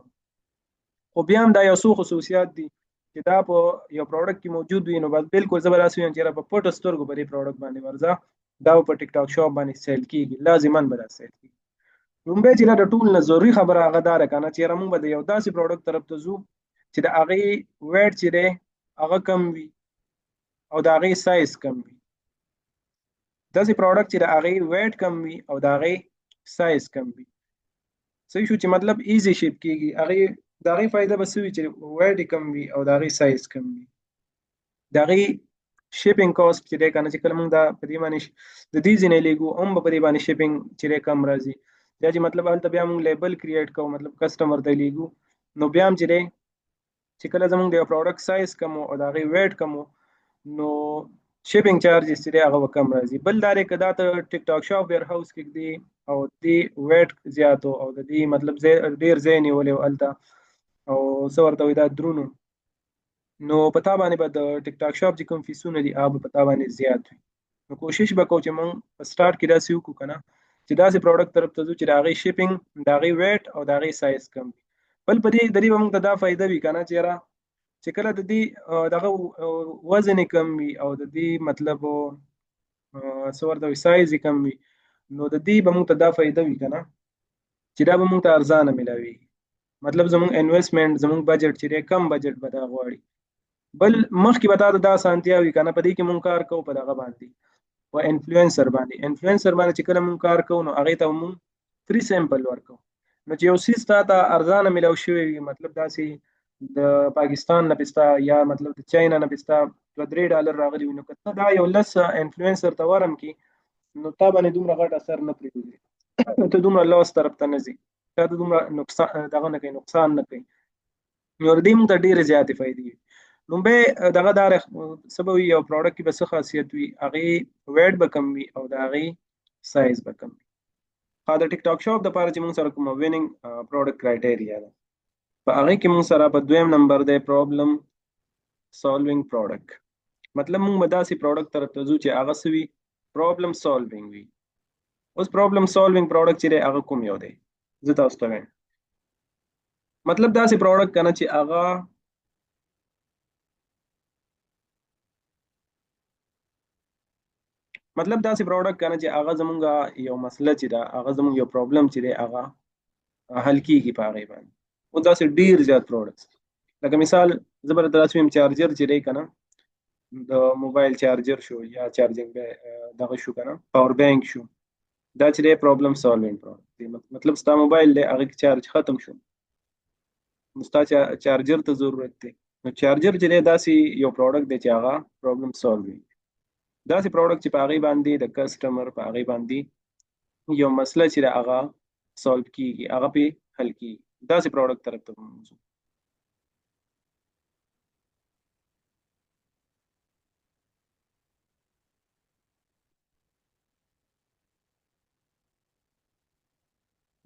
خو بیا هم دا یو څو خصوصیات دي چې دا په یو پروډکټ کې موجود وي نو بس بالکل زه به داسې وایم چې په پټو سترګو به دې پروډکټ باندې ورځه دا په ټیک ټاک شاپ باندې سیل کېږي لازما به دا سیل کېږي لومبۍ چې دا د ټول نه ضروري خبره هغه دا ده که نه چې موږ به د یو داسې پروډکټ طرف ته ځو چې د هغې ویټ چې دی هغه کم وي او د هغې سایز کم وي داسې پروډکټ چې د هغې ویټ کم وي او د هغې سایز کم وي صحیح شو چې مطلب ایزي شیپ کېږي هغې د هغې فایده به څه وي چې ویټ یې کم وي او د هغې سایز کم وي د هغې شیپینګ کاسټ چې دی که نه چې کله موږ دا په دې باندې د دې ځینې لیږو هم به په دې باندې شیپینګ چې دی کم راځي بیا چې مطلب هلته بیا موږ لیبل کریټ کوو مطلب کسټمر ته لیږو نو بیا هم چې دی چې کله زموږ د یو پروډکټ سایز کم او د هغې ویټ کم نو شیپینګ چارجز چې دی هغه به کم راځي بل دا دی که دا ته ټیک ټاک شاپ ویر هاوس کې ږدي او دې ویټ زیات او د دې مطلب ډېر ځای نیولی و هلته او څه ورته وایي دا درونو نو په تا باندې به د ټیک ټاک شاپ چې کوم فیسونه دي هغه به په تا باندې زیات وي نو کوشش به کوو چې موږ په سټارټ کې داسې وکړو که نه چې داسې پروډکټ طرف ته ځو چې د هغې شیپینګ د هغې ویټ او د هغې سایز کم وي بل په دې د دې به موږ ته دا فایده وي که نه چې یاره چې کله د دې دغه وزن یې کم وي او د دې مطلب څه ورته وایي سایز یې کم وي نو د دې به موږ ته دا فایده وي که نه چې دا به موږ ته ارزانه میلاویږي مطلب زموږ انویسټمنټ زموږ بجټ چې دی کم بجټ به دا غواړي بل مخکې به تا ته دا اسانتیا وي که نه په دې کې موږ کار کوو په دغه باندې په انفلوئنسر باندې چې کله موږ کار کوو نو هغې ته موږ 3 سیمپل ورکو نو چې یو سیس تا ته ارزانه ملاو شوی وي مطلب داسې د پاکستان نه پستا یا مطلب د چاینا نه پستا $3 راغلی وي نو که ته دا یو لس انفلوئنسر ته ورم کی نو تا باندې دومره غټ اثر نه پرېږدي ته دومره لاس طرف ته نه ځي تا ته دومره نقصان دغه نه کوي نقصان نه کوي نو دې موږ ته ډېرې زیاتې فایدې وي لومبه دغه دار سبب یو پروډکټ کې بس خاصیت وي هغه ویټ به کم وي او د هغه سایز به کم وي دا د ټیک ټاک شاپ د پاره چې موږ سره کوم وینینګ پروډکټ کرایټیریا ده په هغه کې موږ سره په دویم نمبر دی پرابلم سالوینګ پروډکټ مطلب موږ داسې پروډکټ طرف ته ځو چې هغه سوي پرابلم سالوینګ وي اوس پرابلم سالوینګ پروډکټ چې هغه کوم یو دی زه تاسو ته وایم مطلب داسې پروډکټ کنه چې هغه مطلب داسې پروډکټ کنه چې هغه زمونږ یو مسله چې دا هغه زمونږ یو پرابلم چې دی هغه حل کیږي په هغه باندې او داسې ډیر زیات پروډکټس لکه مثال زبر دراسویم چارجر چې دی کنه د موبایل چارجر شو یا چارجینګ دغه شو کنه پاور بانک شو دا چې دی پرابلم سالوینګ پروډکټ مطلب ستا موبایل دی هغه کې چارج ختم شو نو ستا چارجر ته ضرورت دی نو چارجر چې دی داسې یو پروډکټ دی چې هغه پرابلم سالوینګ داسې پروډکټ چې په هغې باندې د کسټمر په هغې باندې یو مسله چې د هغه سالو کیږي هغه پې حل کیږي داسې پروډکټ طرف ته موضوع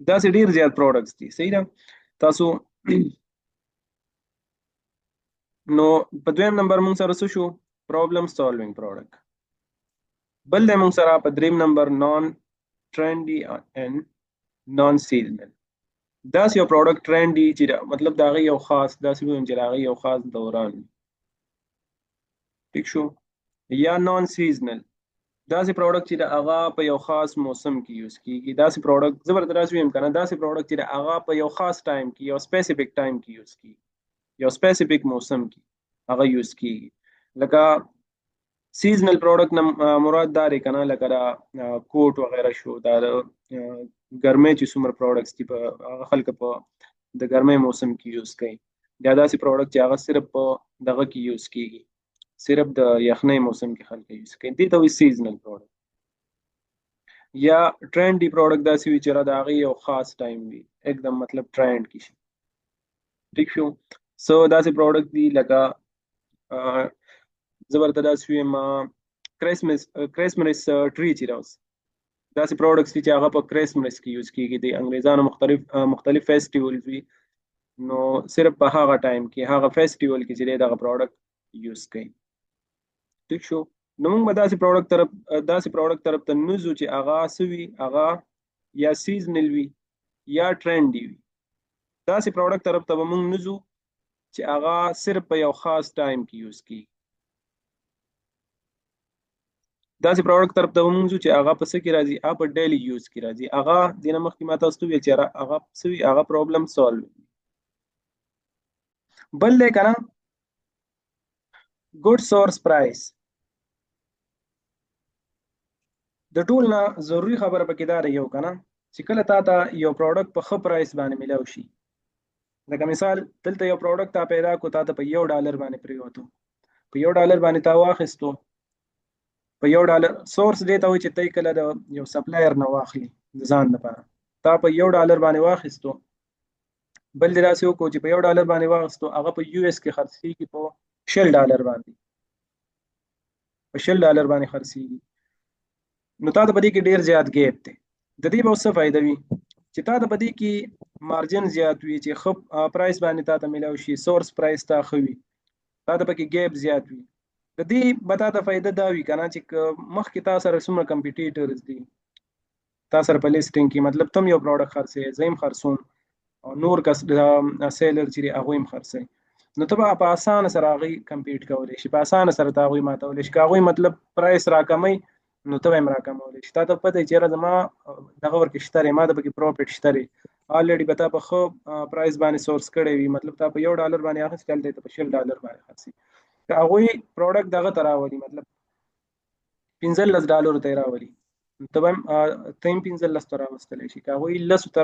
داسې ډیر زیات پروډکټس دي صحیح ده تاسو نو په دویم نمبر موږ سره څه شو پرابلم سالوینګ پروډکټ بل دی موږ سره په دریم نمبر نان ټرینډي ان نان سیزنل داسې یو پروډکټ ټرینډي چې مطلب د هغې یو خاص داسې ویم چې د هغې یو خاص دوران وي ټیک شو یا نان سیزنل داسې پروډکټ چې د هغه په یو خاص موسم کې یوز کیږي داسې پروډکټ زبردست ویم کنه داسې پروډکټ چې د هغه په یو خاص ټایم کې یو سپیسیفیک ټایم کې یوز کیږي یو سپیسیفیک موسم کې هغه یوز کیږي لکه سیزنل پروډکټ نه مراد دا دی کنه لکه دا کوټ وغیرہ شو دا ګرمۍ چې څومره پروډکټس دي په هغه خلک په د ګرمۍ موسم کې یوز کوي دا داسې پروډکټ چې هغه صرف په دغه کې یوز کیږي صرف د یخنۍ موسم کې خلک یوز کوي دې ته وایي سیزنل پروډکټ یا ټرینډي پروډکټ داسې وي چې د هغې یو خاص ټایم وي एकदम مطلب ټرینډ کې شي ټیک شو سو داسې پروډکټ دي لکه زبردست ویم کرسمس ټری چې راوس داسې پروډکټس دي چې هغه په کرسمس کې یوز کیږي د انګریزانو مختلف فیسټیولز وي نو صرف په هغه ټایم کې هغه فیسټیول کې چې دغه پروډکټ یوز کوي ٹھیک شو نو موږ به داسې پروډکټ طرف ته نوځو چې هغه څه وي هغه یا سیزنل وي یا ټرینډي وي داسې پروډکټ طرف ته به موږ نوځو چې هغه صرف په یو خاص ټایم کې یوز کیږي داسې پروډکټ طرف ته به موږ ځو چې هغه په څه کې راځي هغه په ډیلی یوز کې راځي هغه دې نه مخکې ما تاسو ته وویل چې هغه څه وي هغه پرابلم سالو بل دی که نه ګوډ سورس پرایس د ټول نه ضروري خبره پکې دا رہی یو که نه چې کله تا ته یو پروډکټ په ښه پرایس باندې میلاو شي لکه مثال دلته یو پروډکټ تا پیدا کو تا ته په $1 باندې پریوتو په $1 باندې تا واخیستو په $1 سورس دی ته وایي چې تی کله د یو سپلایر نه واخلي د ځان لپاره تا په $1 باندې واخیستو بل دی داسې وکړو چې په $1 باندې واخیستو هغه په US کې خرڅېږي په $60 باندې په $60 باندې خرڅېږي نو تا ته په دې کې ډېر زیات ګیپ دی د دې به اوس څه فایده وي چې تا ته په دې کې مارجن زیات وي چې ښه پرایس باندې تا ته میلاو شي سورس پرایس تا ښه وي تا ته پکې ګیپ زیات وي د دې به تا ته فایده دا وي که نه چې مخکې تا سره څومره کمپیټیټرز دي تا سره په لیسټینګ کې مطلب ته هم یو پروډکټ خرڅوې زه هم خرڅوم او نور کس سیلر چې دی هغوی هم خرڅوي نو ته به په اسانه سره هغوی کمپیټ کولی شي په اسانه سره ته هغوی ماتولی شي که هغوی مطلب پرایس راکموي نو ته به هم راکمولی شي تا ته پته وي چېرې زما دغه ورکې شته دی ما ته پکې پروفیټ شته دی آلریډي به تا په ښه پرایس باندې سورس کړی وي مطلب تا په $1 باندې اخیستی هلته یې ته په $60 باندې خرڅوي که هغوی پروډکټ دغه ته راولي مطلب $15 ته یې راولي ته به هم ته هم 15 ته راوستلی شي، که هغوی 10 ته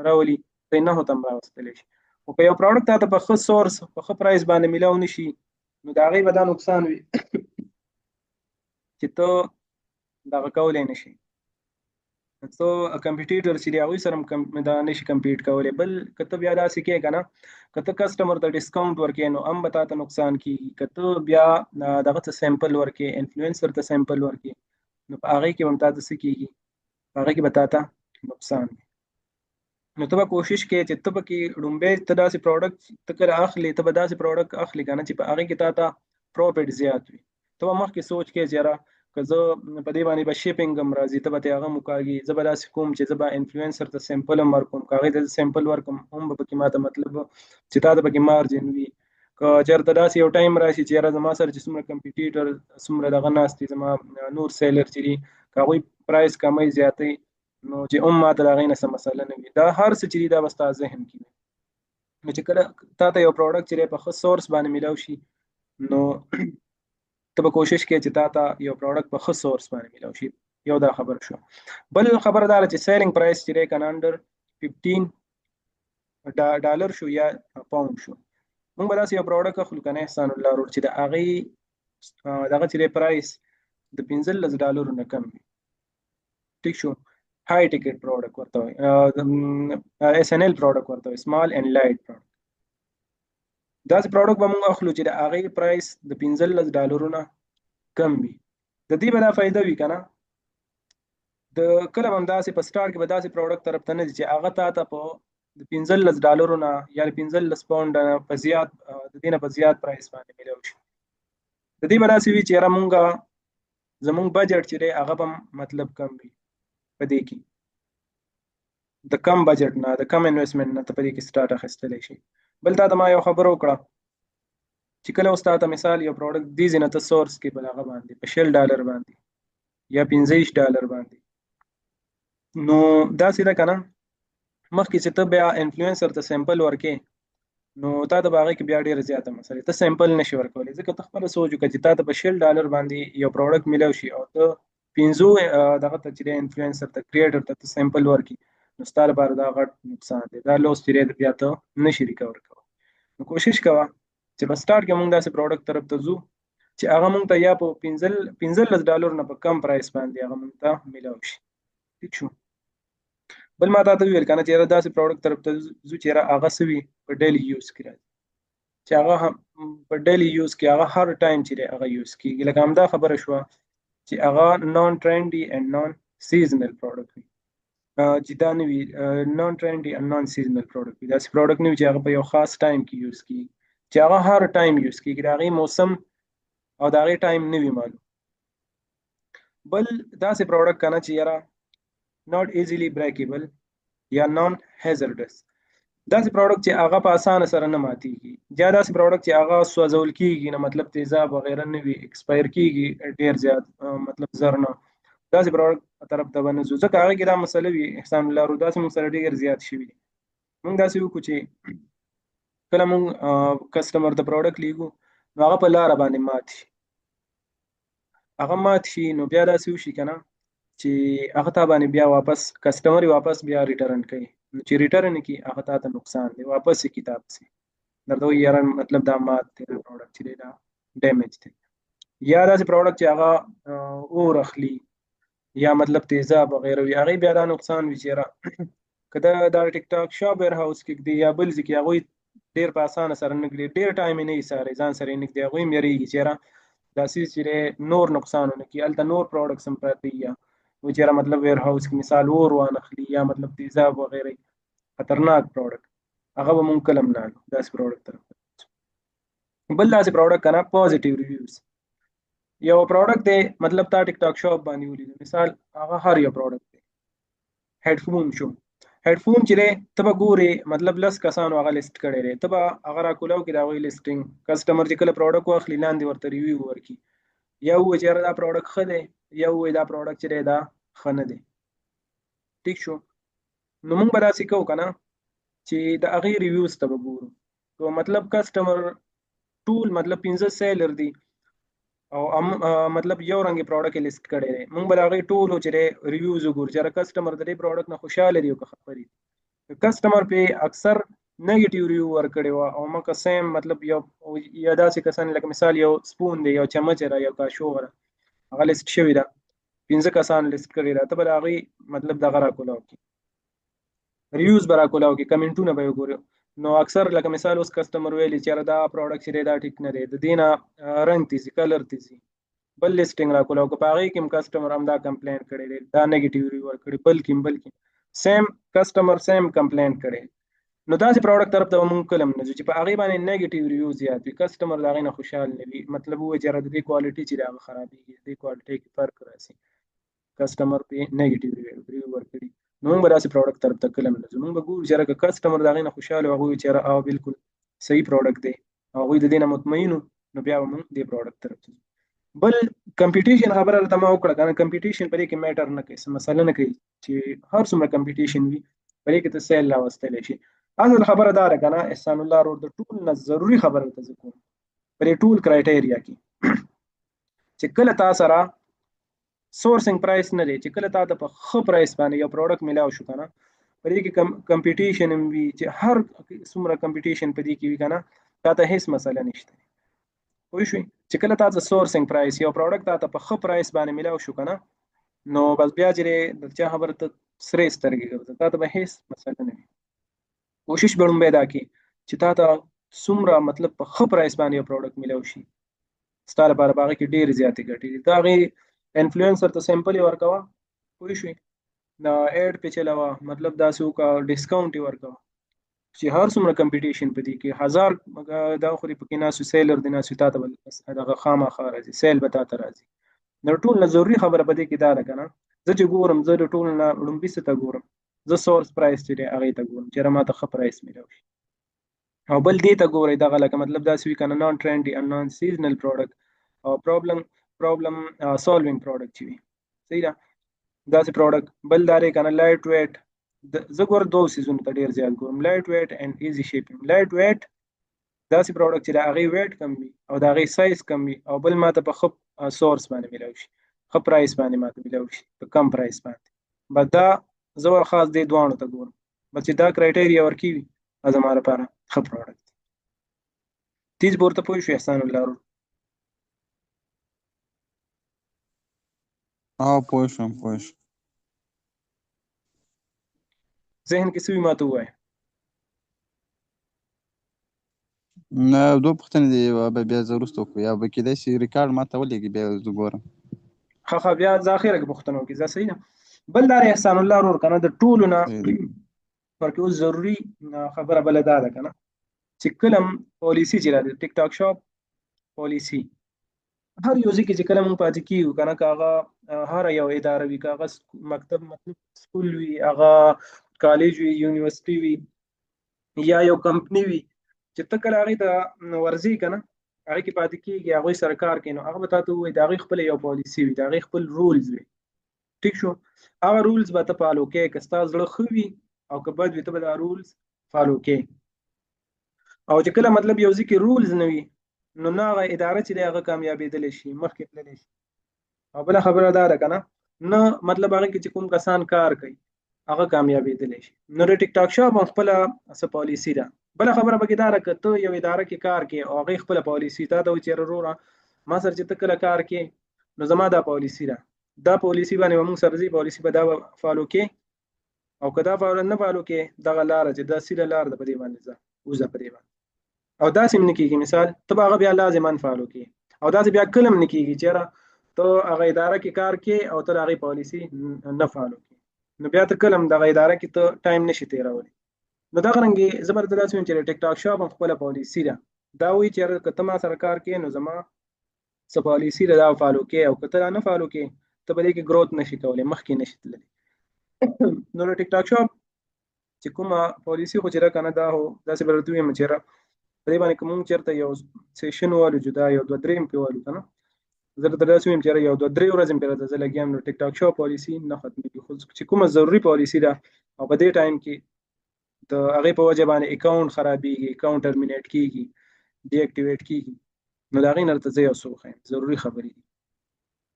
راولي ته 9 ته هم راوستلی شي. خو که یو پروډکټ تا ته په ښه سورس په ښه پرایس باندې میلاو نه شي، نو د هغې به دا نقصان وي چې ته دغه کولی نه شي، څو کمپیټیټر چې دی هغوی سره هم دا نشي کمپیټ کولی. بل که ته بیا داسې کوې که نه، که ته کسټمر ته ډسکاونټ ورکوې نو هم به تا ته نقصان کېږي. که ته بیا دغه ته سیمپل ورکوې، انفلوئنسر ته سیمپل ورکوې، نو په هغې کې به هم تا ته څه کېږي، په هغې کې به تا ته نقصان وي. نو ته به کوشش کوې چې ته پکې لومبی ته داسې پروډکټ ته کله اخلې، ته به داسې پروډکټ اخلې که نه چې په هغې کې تا ته پروفیټ زیات وي. ته به مخکې سوچ کوې چې یاره که زه په دې باندې به شیپینګ هم راځي، ته به ترې هغه هم وکاږي. زه به داسې کوم چې زه به انفلوئنسر ته سیمپل هم ورکوم، که هغې ته سیمپل ورکوم هم به پکې ماته مطلب چې تا ته پکې مارجن وي. که چېرته داسې یو ټایم راشي چې یاره زما سره چې څومره کمپیټیټر څومره دغه ناست دي، زما نور سیلر چې دي، که هغوی پرایس کموي زیاتوي، نو چې هم ماته د هغې نه څه مسله نه وي. دا هر څه چې دي دا به ستا ذهن کې وي. نو چې کله تا ته یو پروډکټ چې دی په ښه سورس باندې میلاو شي، نو ته به کوشش کوې چې تا ته یو پروډکټ په ښه سورس باندې میلاو شي. یو دا خبره شو. بل خبره دا ده چې سیلینګ پرایس چې دی که نه انډر 15 ډالر شو یا پاوند شو، موږ به داسې یو پروډکټ اخلو که نه احسان الله ورور، چې د هغې دغه چې دی پرایس د 15 ډالرو نه کم وي. ټیک شو. های ټیکټ پروډکټ ورته وایي، اس ان ال پروډکټ ورته وایي، سمال اینډ لایټ پروډکټ. داسې پروډکټ به موږ اخلو چې د هغې پرایس د 15 ډالرو نه کم وي. د دې به دا فایده وي که نه، د کله به هم داسې په سټارټ کې به داسې پروډکټ طرف ته نه ځي چې هغه تا ته په د 15 ډالرو نه یا 15 پاونډ په زیات د دې نه په زیات پرایس باندې میلاو شي. د دې به داسې وي چې یاره مونږ زمونږ بجټ چې دی هغه به مطلب کم وي په دې کې، د کم بجټ نه د کم انویسټمنټ نه ته په دې کې سټارټ اخیستلی شي. بل تا ته ما یو خبره وکړه چې کله اوس تا ته مثال یو پروډکټ دې ځای نه ته سورس کې په هغه باندې په 60 ډالر باندې یا 25 ډالر باندې، نو داسې ده که نه، مخکې چې ته بیا انفلوئنسر ته سیمپل ورکې، نو تا ته به هغې کې بیا ډېره زیاته مسله ته سیمپل نشي ورکولی، ځکه ته خپله سوچ وکړه چې تا ته په 60 ډالر باندې یو پروډکټ میلاو شي او ته 15 دغه ته چې دی انفلوئنسر ته کریټر ته سیمپل ورکړي، نو ستا لپاره دا غټ نقصان دی. دا لوس چې دی بیا ته نشي ریکور کولی. نو کوشش کوه چې په سټارټ کې مونږ داسې پروډکټ طرف ته ځو چې هغه مونږ ته یا په 15 ډالر نه په کم پرایس باندې هغه مونږ ته میلاو شي. ټیک شو. بل ما تا ته ویل که نه چې یاره داسې پروډکټ طرف ته ځو چې یاره هغه څه وي په ډیلی یوز کې راځي، چې هغه په ډیلی یوز کې هغه هر ټایم چې دی هغه یوز کېږي. لکه همدا خبره شوه چې هغه نان ټرینډي اینډ نان سیزنل پروډکټ وي، چې دا نه وي نان ټرینډي اینډ نان سیزنل پروډکټ وي. داسې پروډکټ نه وي چې هغه په یو خاص ټایم کې یوز کېږي، چې هغه هر ټایم یوز کېږي، د هغې موسم او د هغې ټایم نه وي معلوم. بل داسې پروډکټ که نه چې یاره ناٹ ایزیلی بریکیبل یا نان هیزرډس، داسې پروډکټ چې هغه په اسانه سره نه ماتیږي، یا داسې پروډکټ چې هغه سوځول کېږي نه، مطلب تیزاب وغیره نه وي، ایکسپایر کېږي ډېر زیات مطلب زر نه، داسې پروډکټ طرف ته به نه ځو، ځکه هغې کې دا مسله وي احسان الله ورو، داسې موږ سره ډېر زیات شوي دي. موږ داسې وکړو چې کله موږ کسټمر ته پروډکټ لیږو نو هغه په لاره باندې مات شي، هغه مات شي، نو بیا داسې وشي که نه چې هغه تا باندې بیا واپس کسټمر واپس بیا ریټرن کوي، نو چې ریټرن یې کړي هغه تا ته نقصان دی، واپس یې کړي تا پسې درته وایي یاره مطلب دا مات دی، دا پروډکټ چې دی دا ډیمیج دی. یا داسې پروډکټ چې هغه اور اخلي یا مطلب تیزاب وغیره وي، هغې بیا دا نقصان وي چې یاره که دا ټیک ټاک شاپ ویر هاوس کې ږدي یا بل ځای کې، هغوی ډېر په اسانه سره نه ږدي، ډېر ټایم یې نه ایساري، ځان سره یې نه ږدي، هغوی هم یېرېږي چې یاره دا څیز چې دی نور نقصان ونه کړي، هلته نور پروډکټس هم پراته وي، یا و چې مطلب ویر هاوس کې مثال اور وانخلي یا مطلب تیزاب وغیره خطرناک پروډکټ، هغه به مونږ کله هم نه اخلو داسې پروډکټ طرف ته. بل داسې پروډکټ که نه پازیټیو ریویوز، یو پروډکټ دی مطلب تا ټیک ټاک شاپ باندې ولیدو، مثال هغه هر یو پروډکټ دی، هیډفون شو، هیډفون چې دی ته به ګورې مطلب 10 کسانو هغه لیست کړی دی، ته به هغه راکولاو کړي د هغوی لیسټینګ، کسټمر چې کله پروډکټ واخلي لاندې ورته ریویو ورکړي، یا ووایي چې یاره دا پروډکټ ښه دی، یا ووایي دا پروډکټ چې دی دا ښه نه دی. ټیک شو. نو موږ به داسې کوو که نه چې د هغې ریویوز ته به ګورو، که مطلب کسټمر ټول مطلب 15 سیلر دي او مطلب یو رنګ پروډکټ لیست کړي دی مونږ به هغه ټول چې ریویوز وګورو چې کسٹمر د دې پروډکټ نه خوشاله دی او که خبري کسٹمر په اکثر نیگیټیو ریویو ورکړي و او مکه سیم مطلب یو یا داسې کسان لکه مثال یو سپون دی یو چمچ را یو کاشو را هغه لیست شوی دا 15 کسان لیست کړي را ته به هغه مطلب دغه را کولاو کی ریویوز برا کولاو کی کمنټونه به وګورو نو اکثر لکه مثال اوس کسٹمر ویلی چې دا پروډکټ چې دا ټیک نه دی د دینه رنگ تیزی کلر تیزی بل لیسټینګ را کولاو که پاغي کوم کسٹمر هم دا کمپلین کړي دی دا نیگیټیو ریویو کړي بلکې سیم کسٹمر سیم کمپلین کړي نو دا چې پروډکټ طرف ته مونږ کلم نه چې په هغه باندې نیگیټیو ریویو زیات وي کسٹمر دا غي نه خوشاله نه وي مطلب وایي چې د دې کوالټي چې دا خرابېږي د کوالټي کې فرق راځي کسٹمر په نیگیټیو ریویو ورکړي نو موږ داسې پروډکټ طرف ته کلم نه موږ به ګورو چې کسٹمر دا غي نه خوشاله هغه چې او بالکل صحیح پروډکټ دی هغه د دې نه مطمئن نو بیا موږ دې پروډکټ طرف ته بل کمپټیشن خبره ته ما وکړه کنه کمپټیشن پرې کې میټر نه کوي مثلا نه کوي چې هر څومره کمپټیشن وي پرې کې ته سیل لا واستل شي اصل خبره دار کنه احسان الله رو د ټول نه ضروری خبره ته ځکو پرې ټول کرایټیریا کې چې کله تاسو را سورسینګ پرایس نه دی چې کله تاسو په خو پرایس باندې یو پروډکټ ملاو شو کنه پرې کې کمپټیشن وي چې هر څومره کمپټیشن پدې کې وي کنه تاسو هیڅ مسله نشته وای شو چې کله تاسو سورسینګ پرایس یو پروډکټ تاسو په خو پرایس باندې ملاو شو کنه نو بس بیا چې د چا خبره ته سره سترګې ګرځي تاسو به هیڅ مسله نه وي کوشش وکړم به دا کې چې تاسو څومره مطلب په خو پرایس باندې یو پروډکټ ملاو شي ستاره لپاره باغ کې ډیر زیاتې ګټې دا غي انفلوئنسر ته سیمپل ورکوا وای شو دا اډ په چلاوه مطلب دا سو کا ډیسکاونټ ورکوا چې هر څومره کمپټیشن پدې کې 1000 دا خوري پکې ناسو سیلر دي ناسو تاسو بل دغه خامہ خارجي سیل به تاسو راځي نو ټول نه ضروری خبره پدې کې دا ده کنه زه چې ګورم زه د ټول نه لومبي ست ګورم زه سورس پرایس چې هغه ته ګورم چې ما ته خ پرایس ملو شي او بل دې ته ګوري دغه لکه مطلب دا سوي کنه نان ټرندي ان نان سیزنل پروډکټ او پرابلم سولوینګ پروډکټ چي صحیح ده دا سي پروډکټ بل داري کنه لایټ ویټ زه ګور دوه سيزون ته ډیر زیات ګورم لایټ ویټ اند ایزي شیپینګ لایټ ویټ دا سي پروډکټ چې دا هغه ویټ کم وي او دا هغه سایز کم وي او بل ماته په خپ سورس باندې ملو شي خپ پرایس باندې ماته ملو شي په کم پرایس باندې بدا زور خاص دې دوانو ته ګورم بس دا کرایټیریا ورکی وي ازماره لپاره خپ پروډکټ تیز پورته پوي شو احسان الله رو پوه شو ذهن کې سوي ماته وای نه دوه پوښتنې دي به بیا ضرورت وکړو یا به کېدای شي ریکارډ ماته ولېږي بیا زه ګورم خا بیا ځاخره کې پوښتنه وکړي زه صحیح نه بل دار احسان الله رو کنه د ټولو نه ورکه اوس ضروری خبره بل ده کنه چې کلم پالیسی چې راځي ټیک ټاک شاپ پالیسی هر یو ځکه چې کلم پاتې کیو کنه کاغه هر یو اداره وی کاغه مکتب مطلب سکول وی هغه کالج وی یونیورسيټي وی یا یو کمپنی وی چې تکل هغه د ورزي کنه هغه کې پاتې کیږي هغه سرکار کینو هغه بتاته وي دا غي خپل یو پالیسی وي دا غي خپل رولز وي ټیک شو هغه رولز به ته فالو کې کستا زړه خوي او که بد وي ته به دا رولز فالو کې او چې کله مطلب یو ځکه رولز نه وي نو نه هغه اداره چې هغه کامیابېدل شي مخکې تللی شي او بل خبره دا ده کنه نه مطلب هغه کې چې کوم کسان کار کوي هغه کامیابېدل شي نو د ټیک ټاک شاپ خپل اس پالیسی ده بل خبره به دا ده ته یو اداره کې کار کوي او هغه خپل پالیسی ته د چیرې وروره ما سره چې تکله کار کوي نو زما دا پالیسی ده دا پالیسی باندې موږ سره پالیسی به دا فالو کې او کدا فالو نه فالو کې دغه لار چې دا سیله لار ده په دې باندې ځه اوسه په دې باندې او دا سیم نکیږي مثال ته هغه بیا لازمان فالو کې او دا بیا کلم نکیږي چې ته هغه اداره کې کار کې او ته هغه پالیسی نه فالو کې نو بیا ته کلم دغه اداره کې ته ټایم نشي تیرولی نو دا غرنګي زبردست چې ټیک ټاک شاپ خپل پالیسی ده دا وی چې کته ما سرکار کې نو زما س پالیسی دا فالو کې او کته نه فالو کې ته بلې کې گروث نشي کولای مخکې نشي تللی نو ټیک ټاک شاپ چې کومه پالیسی خو چې کنه دا هو دا څه برته یم چې په دې باندې کوم چیرته یو سیشن والو جدا یو دوه دریم په والو کنه زه درته وایم چې یو دوه درې ورځې په راځه لګیم نو ټیک ټاک شاپ پالیسی نه ختمېږي خو چې کومه ضروری پالیسی ده او په دې ټایم کې د هغه په وجه باندې اکاونټ خرابېږي اکاونټ ټرمینیټ کیږي ډي اکټیویټ کیږي نو دا غي نه ته یو څه وښیم ضروري خبرې دي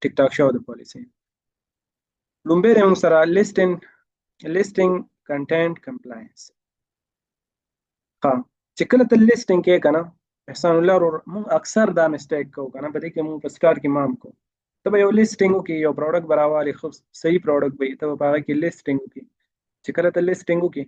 ټیک ټاک شو د پالیسي لومبه موږ سره listing content compliance ها چې کله ته listing کې کنه احسان الله موږ اکثر دا مسټیک کوو کنه په دې کې موږ په سٹارټ کې مام کوو ته به یو لیسټینګ وکړي یو پروډکټ براوالي خو صحیح پروډکټ به ته په هغه کې لیسټینګ وکړي چې کله ته لیسټینګ وکړي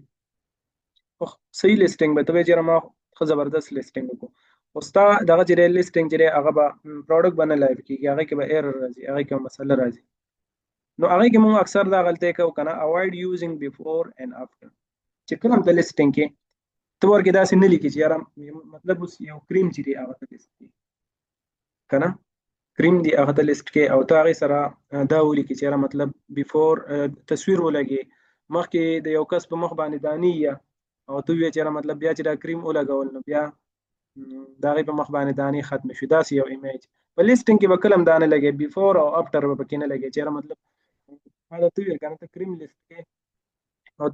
خو صحیح لیسټینګ به ته چې ما خو زبردست لیسټینګ وکړو او ستا دغه چې لیسټینګ چې هغه به پروډکټ باندې لایو کیږي هغه کې به ایرر راځي هغه کې مسله راځي نو هغه کې موږ اکثر دا غلطي کوو کنه اوایډ یوزینګ بیفور اینڈ افټر چې کله ته لیسټینګ کې تو ورکه داسې نه لیکي چې یاره مطلب اوس یو کریم چې دی هغه ته لیست کی کنه کریم دی هغه ته لیست کې او ته هغه سره دا ولیکي چې یاره مطلب بیفور تصویر ولګي مخکې د یو کس په مخ باندې دانی یا او ته وی چې یاره مطلب بیا چې دا کریم ولګول نو بیا دا غي په مخ باندې دانی ختم شو داسې یو ایمیج په لیستینګ کې به کلم دانه لګي بیفور او افټر به پکې نه لګي چې یاره مطلب دا ته وی کنه ته کریم لیست کې او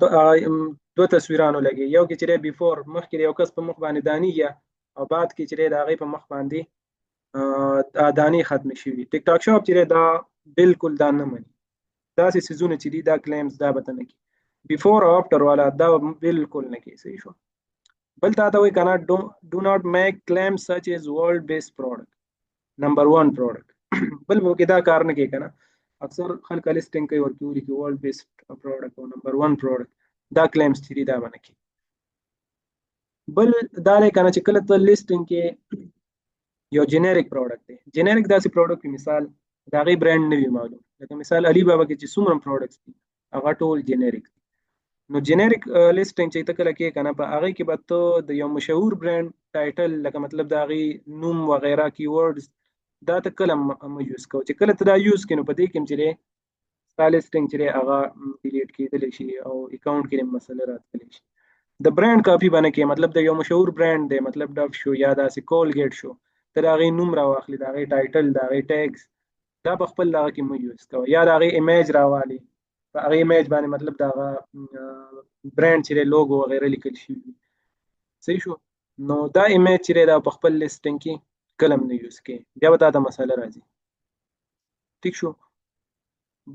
دو تصویرانو لګي یو کې چې بیفور مخکې یو کس په مخ باندې دانی یا او بعد کې چې دا غي په مخ باندې دانی ختم شي ټیک ټاک شاپ چې دا بالکل دا نه مني دا سې سيزونه چې دا کلیمز دا به نه کی بیفور او افټر والا دا بالکل نه کی صحیح شو بل تا وی کنه do not make claims such as world based product number 1 product بل مو کې دا کار نه کی کنه اکثر خلک لیسټینګ کوي ورته وی کی world based product او number 1 product دا کلیمز چې دا باندې کی بل دا نه کنه چې کله ته لیسټینګ کې یو جنریک پروډکټ دی جنریک داسې پروډکټ مثال دا غي برانډ نه وي معلوم لکه مثال علي بابا کې چې څومره پروډکټس دي هغه ټول جنریک نو جنریک لیسټینګ چې ته کله کې کنه په هغه کې به ته د یو مشهور برانډ ټایټل لکه مطلب دا غي نوم وغیرہ کی ورډز دا ته کله یوز کو چې کله ته دا یوز کینو په دې کې چې لیسټینګ چې هغه ډیلیټ کیدل شي او اکاونټ کې مسله راتلی شي د برانډ کاپی باندې کې مطلب د یو مشهور برانډ دی مطلب ډف شو یا داسې کولګیټ شو تر هغه نوم راواخلي دا غي ټایټل دا غي ټیګز دا په خپل لغه کې مو یوز کوي یا دا غي ایمیج راوالي په هغه ایمیج باندې مطلب دا برانډ چې لوګو وغیرہ لیکل شي صحیح شو نو دا ایمیج چې دا په خپل لیسټینګ کې کلم نه یوز کوي بیا به دا مسله راځي ٹھیک شو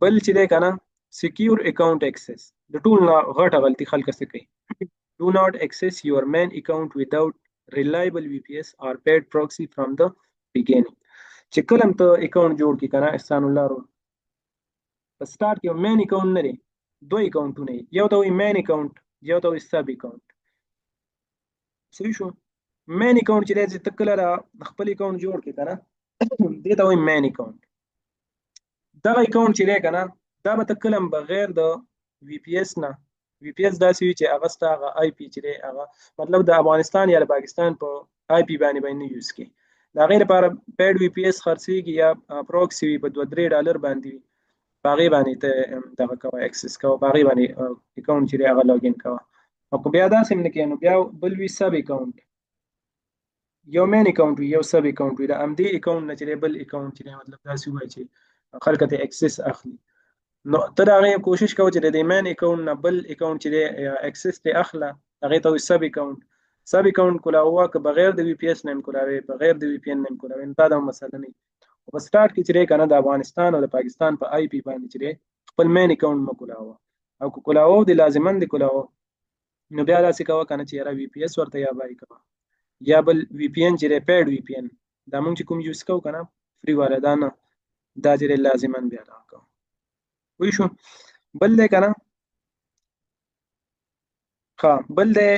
بل چې دا کنه سکیور اکاؤنٹ ایکسس د ټول نه غټه غلطي خلک څه کوي do not access your main account without reliable VPS or paid proxy from the beginning چې کلم ته اکاؤنٹ جوړ کی کنه احسان الله رو په سٹارټ کې مین اکاؤنٹ نه لري دوه اکاؤنټونه یو ته مین اکاؤنٹ یو ته سب اکاؤنٹ صحیح شو مین اکاؤنٹ چې د تکل را خپل اکاؤنٹ جوړ کی کنه دې ته وایي مین اکاؤنٹ دا اکاؤنٹ چې دی کنه دا به تکلم بغیر د VPS نه VPS داسې وي چې هغه ستاسو IP چې دی هغه مطلب د افغانستان یا د پاکستان په IP باندې یوز کی دا غیر لپاره پیډ VPS خرڅيږي یا پروکسي په $2-3 باندې باغې باندې ته دغه کوي اکسس کوي باغې باندې اکاؤنٹ چې هغه لاګین کوي او کو بیا دا سم نه کینو بیا بل وی سب اکاؤنٹ یو مین اکاؤنٹ یو سب اکاؤنٹ دا ام دی اکاؤنٹ نه چې بل اکاؤنٹ چې مطلب دا سی وای چې خلک ته اکسس اخلي نو ته دا غي کوشش کوو چې د مین اکاؤنٹ نه بل اکاؤنٹ چې اکسس ته اخلا هغه ته سب اکاؤنٹ کولا هوا که بغیر د VPS نیم کولاوي بغیر د VPN نیم کولاوي دا مسله نه او په سٹارټ کې چې کنه د افغانستان او د پاکستان په IP باندې چې خپل مین اکاؤنٹ مو کولاو او کولاو د لازمن د کولاو نو بیا داسې کوه کنه چې را VPS ورته یا بای کوه یا بل VPN چې پیډ VPN دا مونږ چې کوم یوز کوو کنه فری والا دا نه دا چې لازمن بیا راکو وای شو بل دې کنه ها بل دې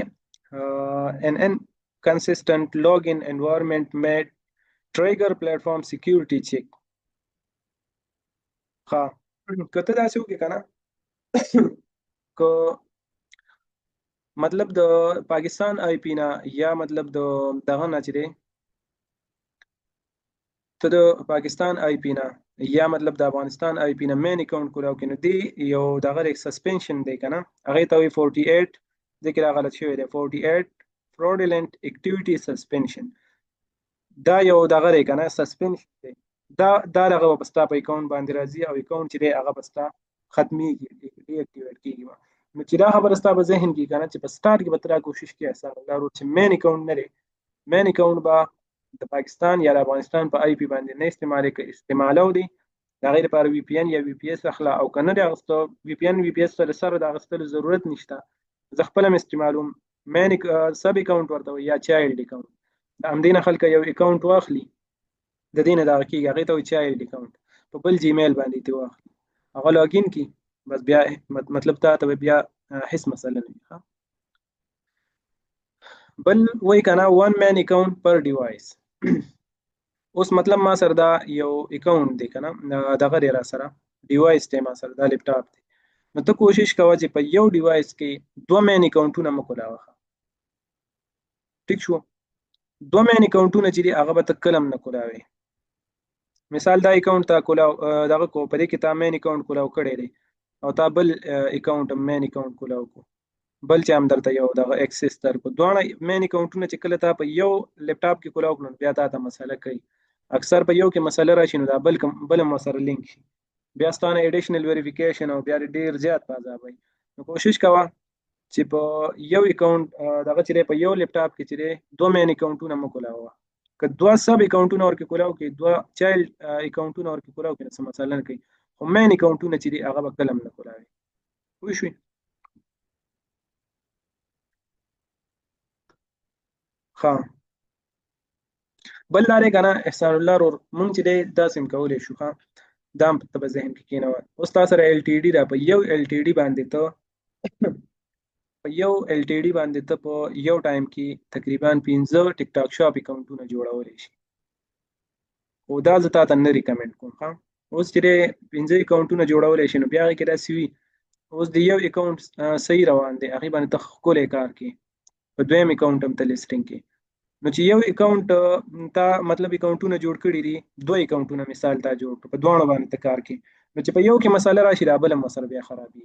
an inconsistent login environment may trigger platform security check ها کته دا څه وکړه کنه کو مطلب د پاکستان IP نه یا مطلب دغه نه چي ته د پاکستان IP نه یا مطلب د افغانستان IP نه مین اکاؤنٹ کولاو کنه دی یو دغه سسپنشن دی کنه هغه ته 48 ذکر غلط شوی دی 48 fraudulent activity suspension دا یو دغه کنه سسپنشن دی دا دغه وبستا په اکاؤنٹ باندې راځي او اکاؤنٹ چې دی هغه بستا ختمي ډي اکټیویټ کیږي نو چې دا خبره ستاسو ذهن کې کنه چې په سٹارټ کې به تر کوشش کې اسانه دا چې مین اکاؤنٹ نه لري مین اکاؤنٹ با د پاکستان یا د افغانستان په آی پی باندې نه استعمالي که استعمالو دي د هغې لپاره وي پی ان یا وي پی اس اخله او که نه دې اخیستو وي پی ان وي پی اس سره سره د اخیستلو ضرورت نشته زه خپله هم استعمالوم مین سب اکاونټ ورته وایي یا چایلډ اکاونټ د همدې نه خلک یو اکاونټ واخلي د دې نه دغه کېږي هغې ته وایي چایلډ اکاونټ په بل جیمیل باندې ترې واخلي هغه لاګین کړي بس بیا مطلب تا ته بیا هیڅ مسله نه وي بل وایي که نه 1 man account per device اوس مطلب ما سره دا یو اکاونټ دی که نه دغه دی را سره ډیوایس دی ما سره دا لیپټاپ دی نو ته کوشش کوه چې په یو ډیوایس کې 2 مین اکاونټونه مه کولاوه ټیک شو 2 مین اکاونټونه چې دي هغه به ته کله هم نه کولاوې مثال دا اکاونټ تا کولاو دغه کو په دې کې تا مین اکاونټ کولاو کړی دی او تا بل اکاونټ مین اکاونټ کولاو کو بل چې هم درته یو دغه اکسس درکړو دواړه مین اکاونټونه چې کله تا په یو لیپټاپ کې کولاو کړو بیا تا ته مسله کوي اکثر په یو کې مسله راشي نو دا بل هم سره لینک شي بیا ستانه ایډیشنل ویریفیکیشن او بیا ډیر زیات فازابوي نو کوشش کوه چې په یو اکاونټ دغه چې په یو لیپټاپ کې چې 2 مین اکاونټونه مو کولاوه که 2 سب اکاونټونه ورکې کولاو کې 2 چایلډ اکاونټونه ورکې کولاو کې څه مسله نه کوي خو مین اکاونټونه چې دي هغه به کله هم نه کولاوي پوه شوې ها بل لارې که نه احسان الله ورور مونږ چې دی داسې هم کولی شو ها دا هم ته په ذهن کې کېنوه اوس تا سره ایل ټي ډي ده په یو ایل ټي ډي باندې ته په یو ایل ټي ډي باندې ته په یو ټایم کې تقریبا 15 ټیک ټاک شاپ اکاونټونه جوړولی شي خو دا زه تا ته نه ریکمنډ کوم ها اوس چې دی 15 اکاونټونه جوړولی شي نو بیا هغې کې داسې وي اوس د یو اکاونټ صحیح روان دی هغې باندې ته ښکلی کار کوي په دویم اکاونټ هم ته لیسټینګ کې نو چې یو اکاونټ تا مطلب اکاونټونه جوړ کړي دي 2 اکاونټونه مثال تا جوړ کړو په دواړو باندې ته کار کوي نو چې په یو کې مسله راشي دا بل هم سره بیا خرابي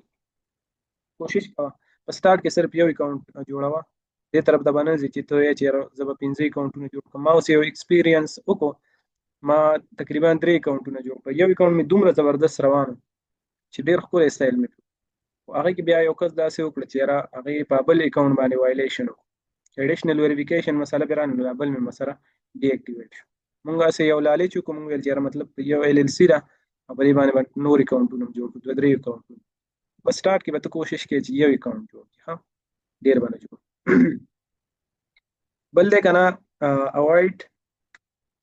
کوشش کوه په سٹارټ کې صرف یو اکاونټ جوړوه دې طرف ته باندې چې ته یې چې زه به 15 اکاونټونه جوړ کړم ما اوس یو ایکسپیرینس وکړو ما تقریبا 3 اکاونټونه جوړ کړ یو اکاونټ مې دومره زبردست روان چې ډیر ښکلی سټایل مې کړو هغه کې بیا یو کس داسې وکړه چې یاره هغې په بل اکاونټ باندې وایلیشن وکړو ایډیشنل ویریفیکیشن مسله به رانه نو بل مې مسله ډي اکټیویټ شو مونږ هسې یو لالچ وکړو مونږ ویل چې یاره مطلب یو ایل ایل سی ده او په دې باندې نور اکاونټونه هم جوړ کړو 2 3 اکاونټونه په سټارټ کې به ته کوشش کوې چې یو اکاونټ جوړ کړې ها ډېر به نه جوړ بل دی که نه اوایډ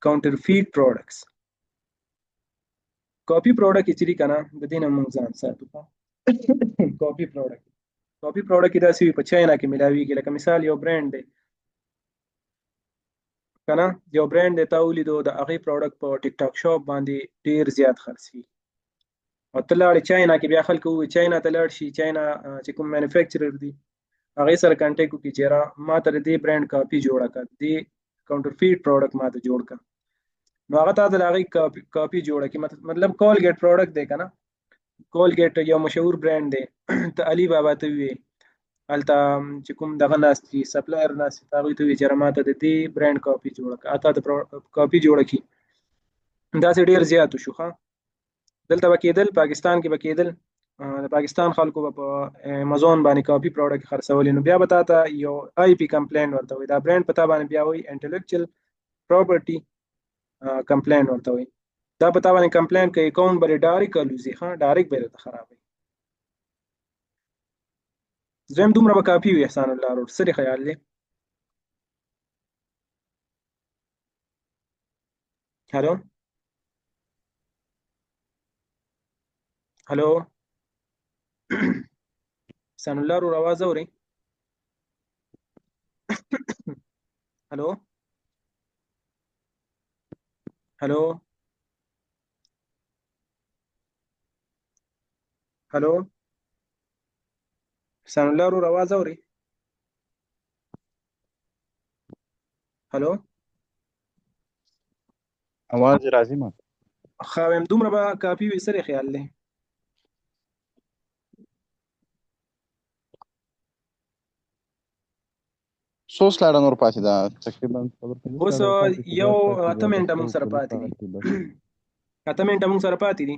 کاونټرفیټ پروډکټس کاپي پروډکټ چې دي که نه د دې نه مونږ ځان ساتو کاپي پروډکټ کاپي پروډکټ کې داسې وي په چاینا کې ملاویږي لکه مثال یو برانډ دی که نه یو برانډ دی تا ولیدو د هغې پروډکټ په ټیک ټاک شاپ باندې ډېر زیات خرڅ وي او ته لاړې چاینا کې بیا خلکو ووایي چاینا ته لاړ شي چاینا چې کوم مینوفیکچرر دي هغې سره کنټیکټ وکړي چې یاره ما ته د دې برانډ کاپي جوړه کړه دې کاونټرفیټ پروډکټ ما ته جوړ کړه نو هغه تا ته د هغې کاپي جوړه کړي مطلب کولګیټ پروډکټ دی که نه کولګیټ یو مشهور برانډ دی ته علي بابا ته ووایې هلته چې کوم دغه ناست وي سپلایر ناست وي ته هغوی ته ووایي چې ما ته د دې برانډ کاپي جوړه کړه تا ته کاپي جوړه کړي داسې ډېر زیات وشو ښه دلته به کېدل پاکستان کې به کېدل د پاکستان خلکو به په امازون باندې کاپي پروډکټ خرڅولي نو بیا به تا ته یو آی پی کمپلین ورته وایي دا برانډ په تا باندې بیا وایي انټلیکچوال پراپرټي کمپلین ورته وایي دا په تا باندې کمپلین کوي اکاونټ به ډایرکټ الوزي ښه ډایرکټ به یې درته خرابوي زم دومره به کافي وي احسان الله ورور څه دې خیال دی هلو هلو احسان الله ورور आवाज اوري هلو هلو هلو احسان الله ورور आवाज اوري هلو आवाज راځي ما خاوم دومره به کافي وي سره خیال دی څو سلاډه نور پاتې ده تقریبا اوس یو 8 منټه موږ سره پاتې دي 8 منټه موږ سره پاتې دي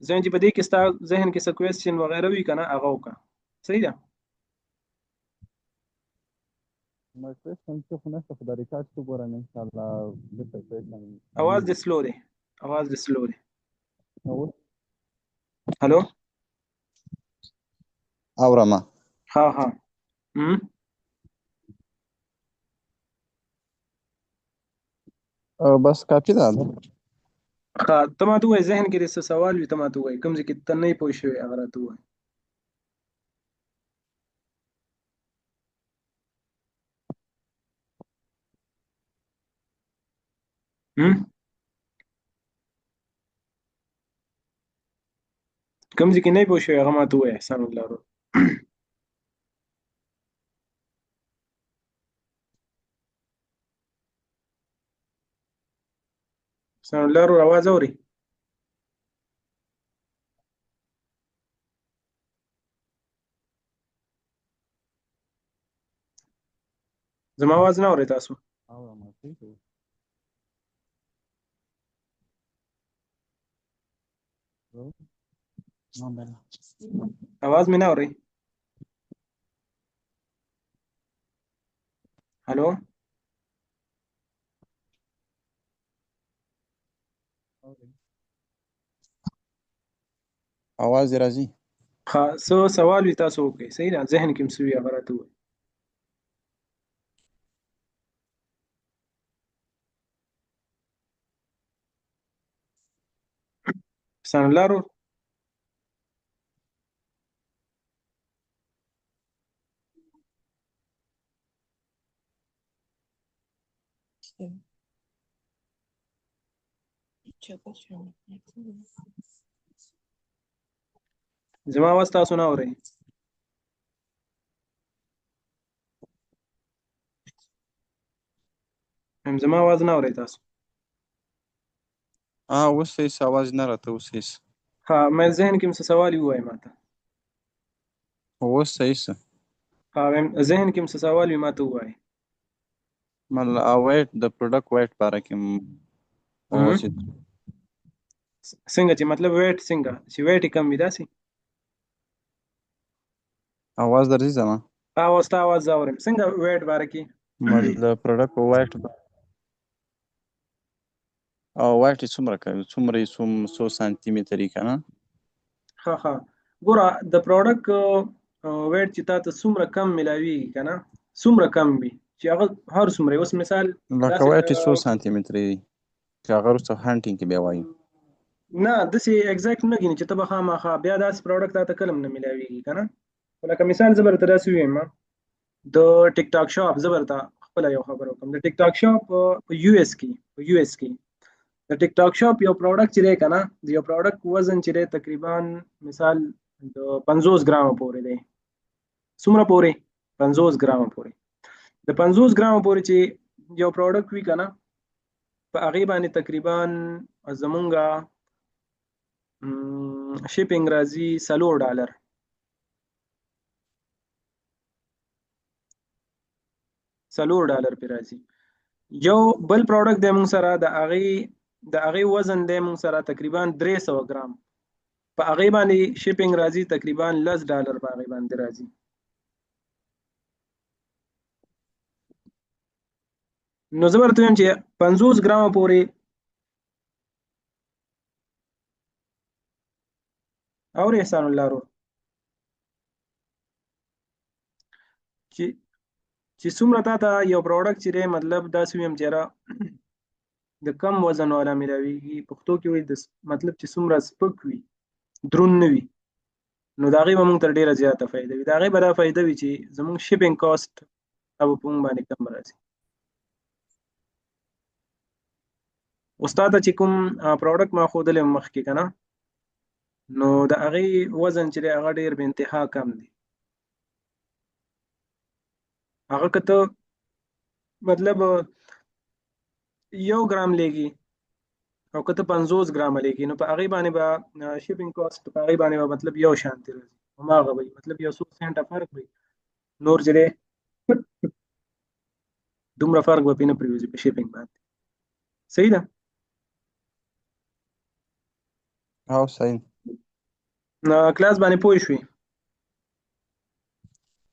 ځین چې په دې کې ستا ذهن کې څه کوېسچن وغیره وي که نه هغه وکړه صحیح ده مایکروفون څه خو نشته خو د ریکارډ څه ګورم انشاءالله بېرته کوېشن आवाज دې سلو دی आवाज دې سلو دی اوس هلو اورم ها ها بس کافي ده ښه ته ماته ووایه ذهن کې دې څه سوال وي ته ماته ووایه کوم ځای کې ته نه یې پوه شوې هغه راته ووایه کوم ځای کې نه یې پوه شوې هغه ماته ووایه احسان الله ورور احسان الله ورور आवाज اوري زما आवाज نه اوري تاسو اورم ٹھیک ہے आवाज مې نه اوري هلو आवाज دې راځي ښه څه سوال وي تاسو وکړئ صحیح ده ذهن کې م څه وي هغه راته ووایه احسان الله ورور زما आवाज تاسو نه اورئ زما आवाज نه اورئ تاسو اوس هیڅ आवाज نه راته اوس هیڅ ها مې ذهن کې م څه سوال وي ووایه ماته اوس صحیح څه ها ذهن کې م څه سوال وي ماته ووایه مطلب ویټ د پروډکټ ویټ باره کې اوس څنګه چې مطلب ویټ څنګه چې ویټ یې کم وي داسې आवाज درځي زما आवाज ته आवाज زه اورم څنګه ویټ باره کې د پروډکټ ویټ او ویټ یې څومره کوي څومره یې څو سانتي متري که نه ها ها ګوره د پروډکټ ویټ چې تا ته څومره کم ملاویږي که نه څومره کم وي چې هغه هر څومره اوس مثال لکه ویټ یې څو سانتي متري وي چې هغه وروسته هانټینګ کې بیا وایي نه داسې اګزیکټ نه ګیني چې ته به خامخا بیا داسې پروډکټ تا ته کله هم نه ملاویږي که نه لکه مثال زه به درته داسې ووایم د ټیک ټاک شاپ زه به درته خپله یو خبره وکړم د ټیک ټاک شاپ په یو اس کې د ټیک ټاک شاپ یو پروډکټ چې دی که نه د یو پروډکټ وزن چې دی تقریبا مثال د 50 ګرامه پورې دی څومره پورې 50 ګرامه پورې د 50 ګرامه پورې چې یو پروډکټ وي که نه په هغې باندې تقریبا زمونږه شیپینګ راځي $4 $4 پې راځي یو بل پروډکټ دی مونږ سره د هغې وزن دی مونږ سره تقریبا 300 ګرام په هغې باندې شیپینګ راځي تقریبا $10 په هغې باندې راځي نو زه ورته وایم چې 50 ګرامه پورې اورې احسان الله ورور چې څومره تا ته یو پروډکټ چې دی مطلب داسې ویم چې یاره د کم وزن والا ملاویږي پښتو کې وایي مطلب چې څومره سپک وي دروند نه وي نو د هغې به مونږ ته ډېره زیاته فایده وي د هغې به دا فایده وي چې زمونږ شیپینګ کاسټ به په مونږ باندې کم راځي استاد چې کوم پروډکټ ما ښودلی مخکې که نه نو د هغې وزن چې دی هغه ډېر به انتها کم دی هغه که ته مطلب 1 ګرام لګي او که ته 50 ګرامه لګي نو په هغې باندې به شیپینګ کاسټ په هغې باندې به مطلب یو شانتي راځي هماغه به مطلب یو څو سنټه فرق وي نور چې دی دومره فرق به پې نه پرېوځي په شیپینګ باندې صحیح ده صحیح کلاس باندې پوه شوي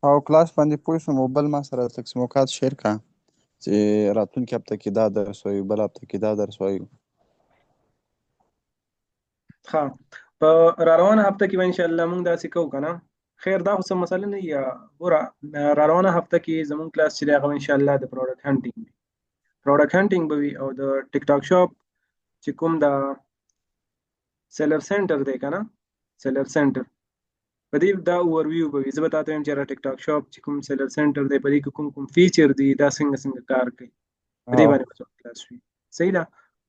او کلاس باندې پوه شوم او بل ما سره تقسیموکات شیر کا چې راتلونکي هفته کې دا درس وایو بل هفته کې دا درس وایو. ها په را روانه هفته کې به ان شاء الله موږ داسې کوو کنه. خیر دا خو څه مسله نه یا ګوره را روانه هفته کې زموږ کلاس چې دی هغه ان شاء الله د پروډکټ هانټینګ وي. پروډکټ هانټینګ به وي او د ټیک ټاک شاپ چې کوم دا سیلر سنټر دی کنه سیلر سنټر په دې دا اوورویو به وي. زه به تاسو ته وایم چې را ټیک ټاک شاپ چې کوم سیلر سنټر دی په دې کې کوم کوم فیچر دي دا څنګه څنګه کار کوي په دې باندې به کلاس وي. صحیح ده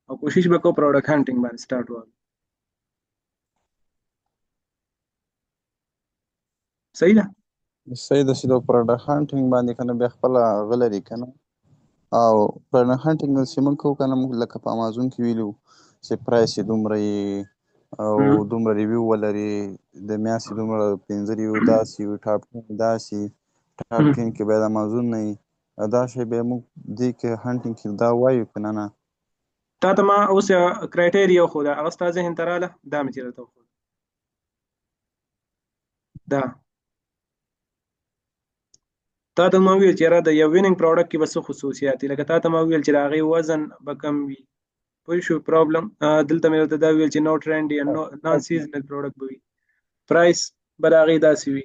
او کوشش وکړو پروډکټ هانټینګ باندې سٹارټ وکړو. صحیح ده صحیح ده چې د پروډکټ هانټینګ باندې کنه بیا خپل غلري کنه او پروډکټ هانټینګ چې موږ کوو کنه موږ لکه په امازون کې ویلو چې پرایس یې دومره او دومره ریویو ولري د میاشتې دومره 15 ریویو داسې وي ټاپ 10 داسې ټاپ 10 کې باید امازون نه وي دا شی بیا موږ دې کې هانټینګ کې دا وایو که نه تا ته ما اوس کرایټیریا وښوده هغه ستا ذهن ته راله دا مې چې راته وښوده دا تا ته ما ویل چې یاره د یو ویننګ پروډکټ کې به څه خصوصیات دي لکه تا ته ما ویل چې د هغې وزن به کم وي پوه شو پرابلم دلته مې درته دا ویل چې نو ټرینډي نان سیزنل پروډکټ به وي پرایس به د هغې داسې وي.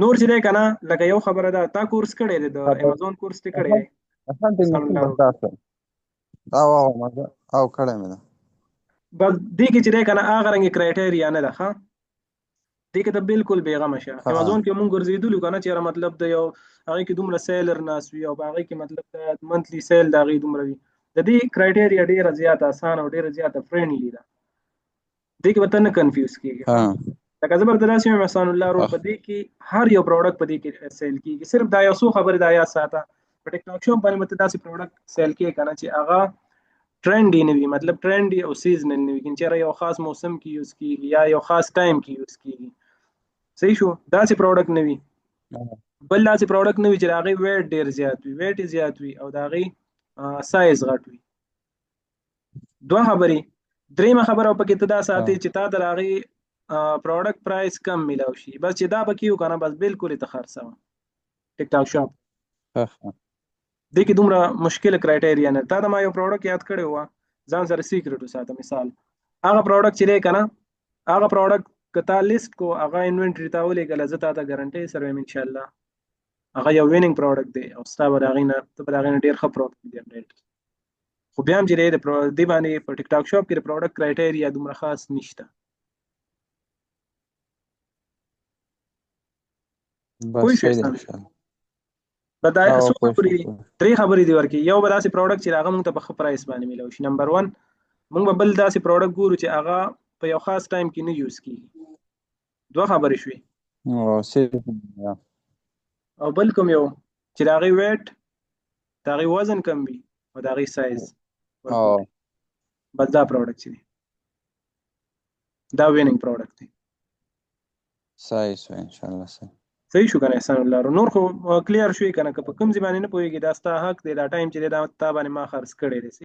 نور چې دی که نه لکه یو خبره ده تا کورس کړی دی د امازون کورس دې کړی دی او کړی مې ده بس دې کې چې دی که نه هغه رنګې کرایټیریا نه ده ښه دې کې ته بالکل بېغمه شه. امازون کې مونږ ګرځېدلو که نه چې مطلب د یو هغې کې دومره سیلر ناست وي او په هغې کې مطلب د منتلي سیل د هغې دومره وي د دې کرایټیریا ډېره زیاته اسانه او ډېره زیاته فرینډلي ده. دې کې به ته نه کنفیوز کېږي لکه زه به درته داسې وایم احسان الله روم په دې کې هر یو پروډکټ په دې کې سیل کېږي صرف دا یو څو خبرې دا یاد ساته په ټیک ټاک شاپ باندې به ته داسې پروډکټ سیل کېږي که نه چې هغه ټرینډي نه وي مطلب ټرینډي او سیزنل نه وي چې چېرې یو خاص موسم کې یوز کېږي یا یو خاص ټایم کې یوز کېږي. صحیح شو داسې پروډکټ نه وي بل داسې پروډکټ نه وي چې د هغې ویټ ډېر زیات وي ویټ یې زیات وي او د هغې سایز غټ وي. دوه خبرې درېیمه خبره پکې ته دا ساتې چې تا د هغې پروډکټ پرایس کم میلاو شي بس چې دا پکې وو که نه بس بالکل یې ته خرڅوه ټیک ټاک شاپ دې کې دومره مشکل کرایټیریا نه. تا ته ما یو پروډکټ یاد کړی وه ځان سره سیکرټ وساته مثال هغه پروډکټ چې دی که نه هغه پروډکټ که تا لیست کو هغه انوینټري ته ولېږله زه تا ته ګارنټۍ سره وایم انشاءالله هغه یو ویننګ پروډکټ دی او ستا به د هغې نه ته به د هغې نه ډېر ښه پروډکټ جنریټ خو بیا هم چې دی دې باندې په ټیک ټاک شاپ کې د پروډکټ کرایټیریا دومره خاص نشته. پوه شوې به دا څو خبرې درې خبرې دي ورکړي یو به داسې پروډکټ چې هغه موږ ته په ښه پرایس باندې میلاو شي. نمبر 1 موږ به بل داسې پروډکټ ګورو چې هغه په یو خاص ټایم کې نه یوز کېږي. دوه خبرې شوې او بل کوم یو چې د هغې ویټ د هغې وزن کم وي او د هغې سایز بس دا پروډکټ چې دی دا ویننګ پروډکټ دی. صحیح شو انشاءالله صحیح شو که نه احسان الله رو نور خو کلیر شوې که نه که په کوم ځای باندې نه پوهېږي دا ستا حق دی دا ټایم چې دی دا تا باندې ما خرڅ کړی دی.